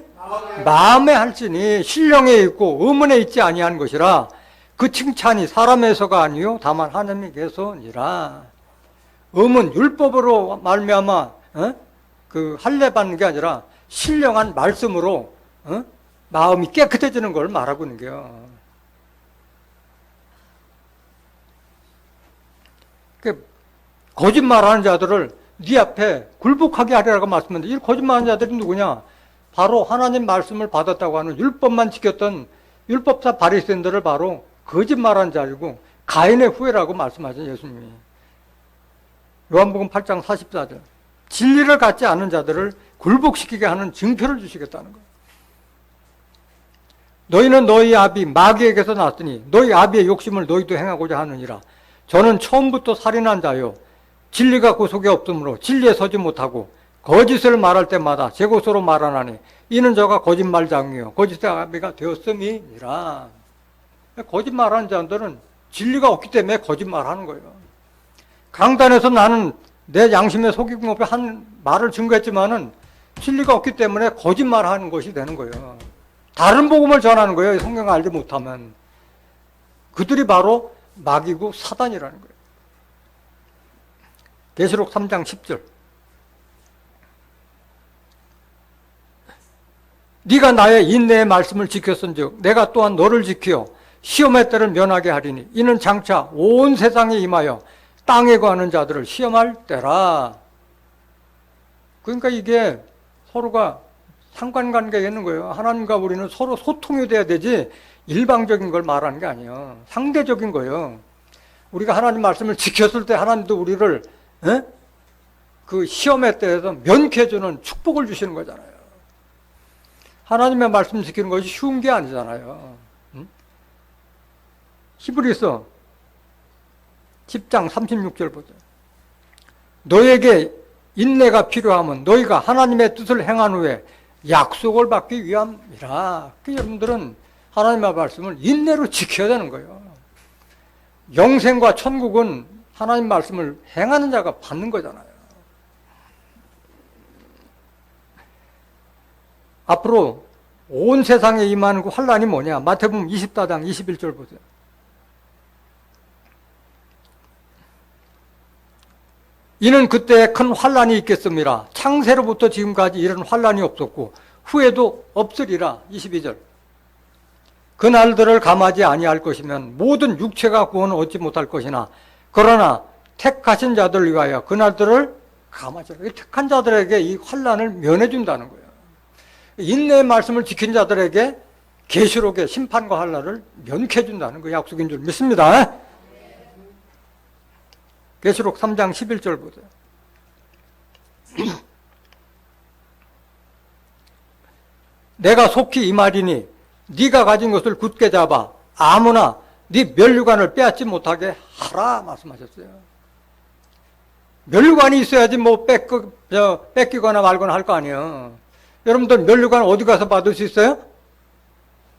[SPEAKER 1] 마음에 할지니 신령에 있고 의문에 있지 아니한 것이라. 그 칭찬이 사람에서가 아니요 다만 하나님께서니라. 의문 율법으로 말미암아 그 할례 받는 게 아니라 신령한 말씀으로 마음이 깨끗해지는 걸 말하고 있는 거예요. 거짓말하는 자들을 네 앞에 굴복하게 하리라고 말씀했는데 이 거짓말하는 자들이 누구냐? 바로 하나님 말씀을 받았다고 하는 율법만 지켰던 율법사 바리새인들을 바로 거짓말하는 자이고 가인의 후예라고 말씀하신 예수님이. 요한복음 8장 44절. 진리를 갖지 않은 자들을 굴복시키게 하는 증표를 주시겠다는 거예요. 너희는 너희 아비 마귀에게서 났으니 너희 아비의 욕심을 너희도 행하고자 하느니라. 저는 처음부터 살인한 자요 진리가 그 속에 없으므로 진리에 서지 못하고 거짓을 말할 때마다 제 것으로 말하나니 이는 저가 거짓말장이요 거짓의 아비가 되었음이니라. 거짓말하는 자들은 진리가 없기 때문에 거짓말하는 거예요. 강단에서 나는 내 양심에 속이고 한 말을 증거했지만은 진리가 없기 때문에 거짓말하는 것이 되는 거예요. 다른 복음을 전하는 거예요. 성경을 알지 못하면. 그들이 바로 마귀고 사단이라는 거예요. 계시록 3장 10절. 네가 나의 인내의 말씀을 지켰은즉 내가 또한 너를 지켜 시험의 때를 면하게 하리니 이는 장차 온 세상에 임하여 땅에 거하는 자들을 시험할 때라. 그러니까 이게 서로가 상관관계가 있는 거예요. 하나님과 우리는 서로 소통이 돼야 되지 일방적인 걸 말하는 게 아니에요. 상대적인 거예요. 우리가 하나님 말씀을 지켰을 때 하나님도 우리를 그 시험에 대해서 면케해주는 축복을 주시는 거잖아요. 하나님의 말씀 지키는 것이 쉬운 게 아니잖아요. 히브리서 10장 36절 보죠. 너에게 인내가 필요하면 너희가 하나님의 뜻을 행한 후에 약속을 받기 위함이라. 여러분들은 하나님의 말씀을 인내로 지켜야 되는 거예요. 영생과 천국은 하나님 말씀을 행하는 자가 받는 거잖아요. 앞으로 온 세상에 임하는 그 환란이 뭐냐? 마태복음 24장 21절 보세요. 이는 그때 큰 환란이 있겠습니다. 창세로부터 지금까지 이런 환란이 없었고 후에도 없으리라. 22절. 그날들을 감하지 아니할 것이면 모든 육체가 구원을 얻지 못할 것이나 그러나 택하신 자들을 위하여 그날들을 감하시라. 택한 자들에게 이 환란을 면해 준다는 거예요. 인내의 말씀을 지킨 자들에게 계시록의 심판과 환란을 면케해 준다는 그 약속인 줄 믿습니다. 계시록 3장 11절 보세요. 내가 속히 이 말이니 네가 가진 것을 굳게 잡아 아무나 네 면류관을 빼앗지 못하게 하라 말씀하셨어요. 면류관이 있어야지 뭐 뺏기거나 말거나 할 거 아니에요. 여러분들 면류관 어디 가서 받을 수 있어요?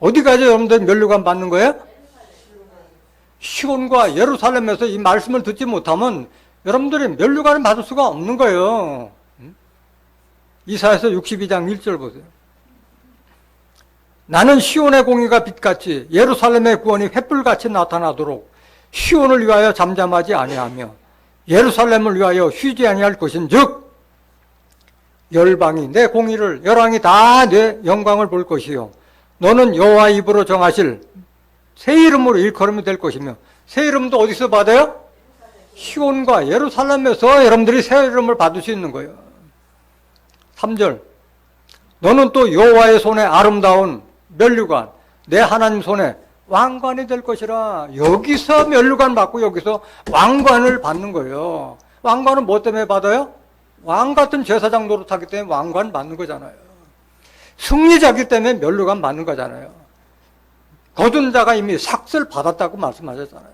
[SPEAKER 1] 어디 가서 여러분들 면류관 받는 거예요? 시온과 예루살렘에서 이 말씀을 듣지 못하면 여러분들이 면류관을 받을 수가 없는 거예요. 이사야서 62장 1절 보세요. 나는 시온의 공의가 빛같이 예루살렘의 구원이 횃불같이 나타나도록 시온을 위하여 잠잠하지 아니하며 예루살렘을 위하여 쉬지 아니할 것인즉 열방이 내 공의를 열왕이 다 내 영광을 볼 것이요 너는 여호와 입으로 정하실 새 이름으로 일컬음이 될 것이며 새 이름도 어디서 받아요? 시온과 예루살렘에서 여러분들이 새 이름을 받을 수 있는 거예요. 3절 너는 또 여호와의 손에 아름다운 면류관 내 하나님 손에 왕관이 될 것이라. 여기서 면류관 받고 여기서 왕관을 받는 거예요. 왕관은 뭐 때문에 받아요? 왕 같은 제사장 노릇하기 때문에 왕관 받는 거잖아요. 승리자기 때문에 면류관 받는 거잖아요. 거둔 자가 이미 삭슬 받았다고 말씀하셨잖아요.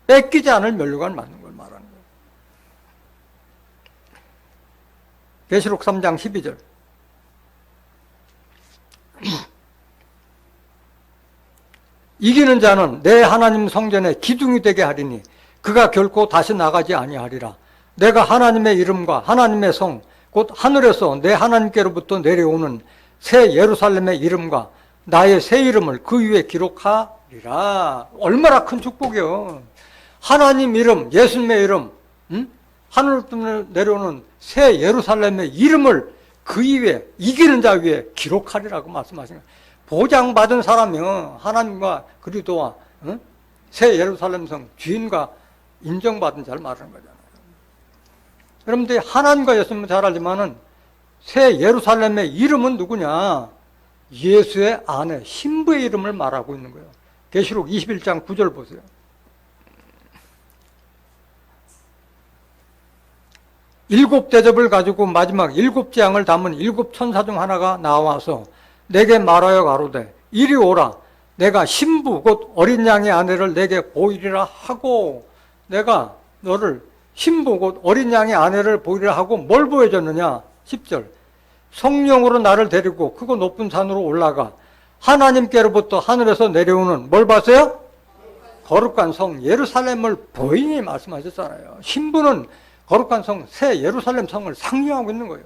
[SPEAKER 1] 뺏기지 않을 면류관 받는 걸 말하는 거예요. 계시록 3장 12절 이기는 자는 내 하나님 성전에 기둥이 되게 하리니 그가 결코 다시 나가지 아니하리라. 내가 하나님의 이름과 하나님의 성 곧 하늘에서 내 하나님께로부터 내려오는 새 예루살렘의 이름과 나의 새 이름을 그 위에 기록하리라. 얼마나 큰 축복이요. 하나님 이름, 예수님의 이름, 하늘에서 내려오는 새 예루살렘의 이름을 그 위에 이기는 자 위에 기록하리라고 말씀하신 거예요. 보장받은 사람이요. 하나님과 그리스도와 새 예루살렘 성 주인과 인정받은 자를 말하는 거잖아요. 여러분들이 하나님과 예수님은 잘 알지만은 새 예루살렘의 이름은 누구냐? 예수의 아내 신부의 이름을 말하고 있는 거예요. 계시록 21장 9절 보세요. 일곱 대접을 가지고 마지막 일곱 재앙을 담은 일곱 천사 중 하나가 나와서 내게 말하여 가로되 이리 오라. 내가 신부 곧 어린 양의 아내를 내게 보이리라 하고 내가 너를 신부 곧 어린 양의 아내를 보이리라 하고 뭘 보여줬느냐? 10절 성령으로 나를 데리고 크고 높은 산으로 올라가 하나님께로부터 하늘에서 내려오는 뭘 봤어요? 거룩한 성 예루살렘을 보이니 말씀하셨잖아요. 신부는 거룩한 성 새 예루살렘 성을 상징하고 있는 거예요.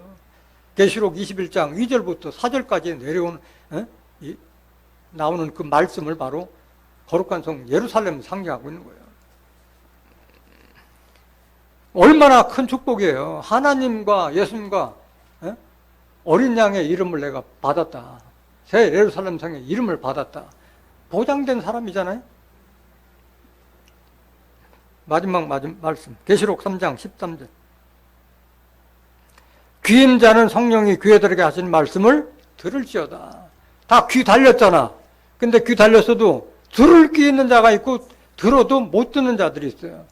[SPEAKER 1] 계시록 21장 2절부터 4절까지 내려오는 나오는 그 말씀을 바로 거룩한 성 예루살렘을 상징하고 있는 거예요. 얼마나 큰 축복이에요. 하나님과 예수님과 어린 양의 이름을 내가 받았다. 새 예루살렘 성의 이름을 받았다. 보장된 사람이잖아요. 마지막 말씀 계시록 3장 13절 귀인 자는 성령이 귀에들에게 하신 말씀을 들을지어다. 다 귀 달렸잖아. 근데 귀 달렸어도 들을 귀 있는 자가 있고 들어도 못 듣는 자들이 있어요.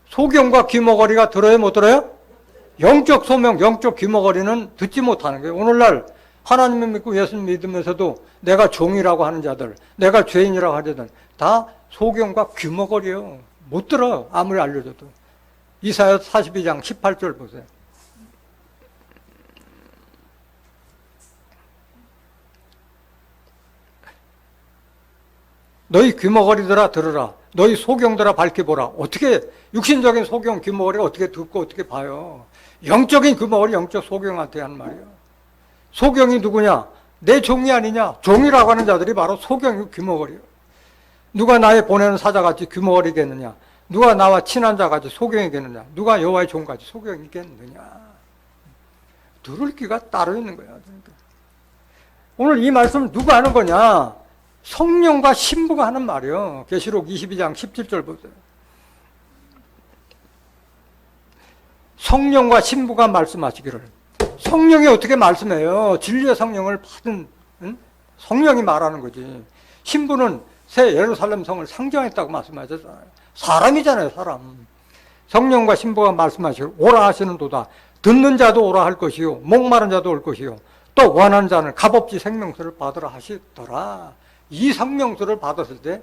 [SPEAKER 1] 소경과 귀머거리가 들어요, 못 들어요? 영적 소명, 영적 귀머거리는 듣지 못하는 거예요. 오늘날 하나님을 믿고 예수 믿으면서도 내가 종이라고 하는 자들, 내가 죄인이라고 하는 자들 다 소경과 귀머거리예요. 못 들어, 아무리 알려줘도. 이사야 42장 18절 보세요. 너희 귀머거리들아 들으라. 너희 소경들아 밝혀보라. 어떻게 육신적인 소경 귀머거리가 어떻게 듣고 어떻게 봐요. 영적인 귀머거리 영적 소경한테 하는 말이에요. 소경이 누구냐? 내 종이 아니냐? 종이라고 하는 자들이 바로 소경이 귀머거리예요. 누가 나의 보내는 사자같이 귀머거리겠느냐? 누가 나와 친한 자같이 소경이겠느냐? 누가 여호와의 종같이 소경이겠느냐? 들을 귀가 따로 있는 거야. 그러니까. 오늘 이 말씀을 누가 하는 거냐? 성령과 신부가 하는 말이에요. 계시록 22장 17절 보세요. 성령과 신부가 말씀하시기를. 성령이 어떻게 말씀해요? 진리의 성령을 받은 성령이 말하는 거지. 신부는 새 예루살렘 성을 상정했다고 말씀하셨잖아요. 사람이잖아요, 사람. 성령과 신부가 말씀하시기를 오라 하시는 도다. 듣는 자도 오라 할 것이요, 목마른 자도 올 것이요, 또 원하는 자는 값없이 생명수를 받으라 하시더라. 이 생명수를 받았을 때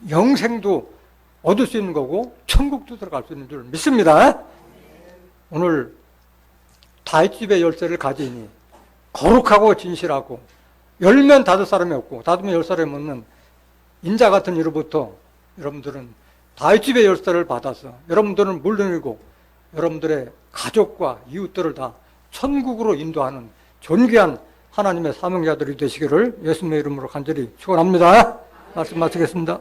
[SPEAKER 1] 영생도 얻을 수 있는 거고 천국도 들어갈 수 있는 줄 믿습니다. 오늘 다윗집의 열쇠를 가지니 거룩하고 진실하고 열면 닫을 사람이 없고 닫으면 열 사람이 없는 인자 같은 이로부터 여러분들은 다윗집의 열쇠를 받아서 여러분들은 물론이고 여러분들의 가족과 이웃들을 다 천국으로 인도하는 존귀한 하나님의 사명자들이 되시기를 예수님의 이름으로 간절히 축원합니다. 말씀 마치겠습니다.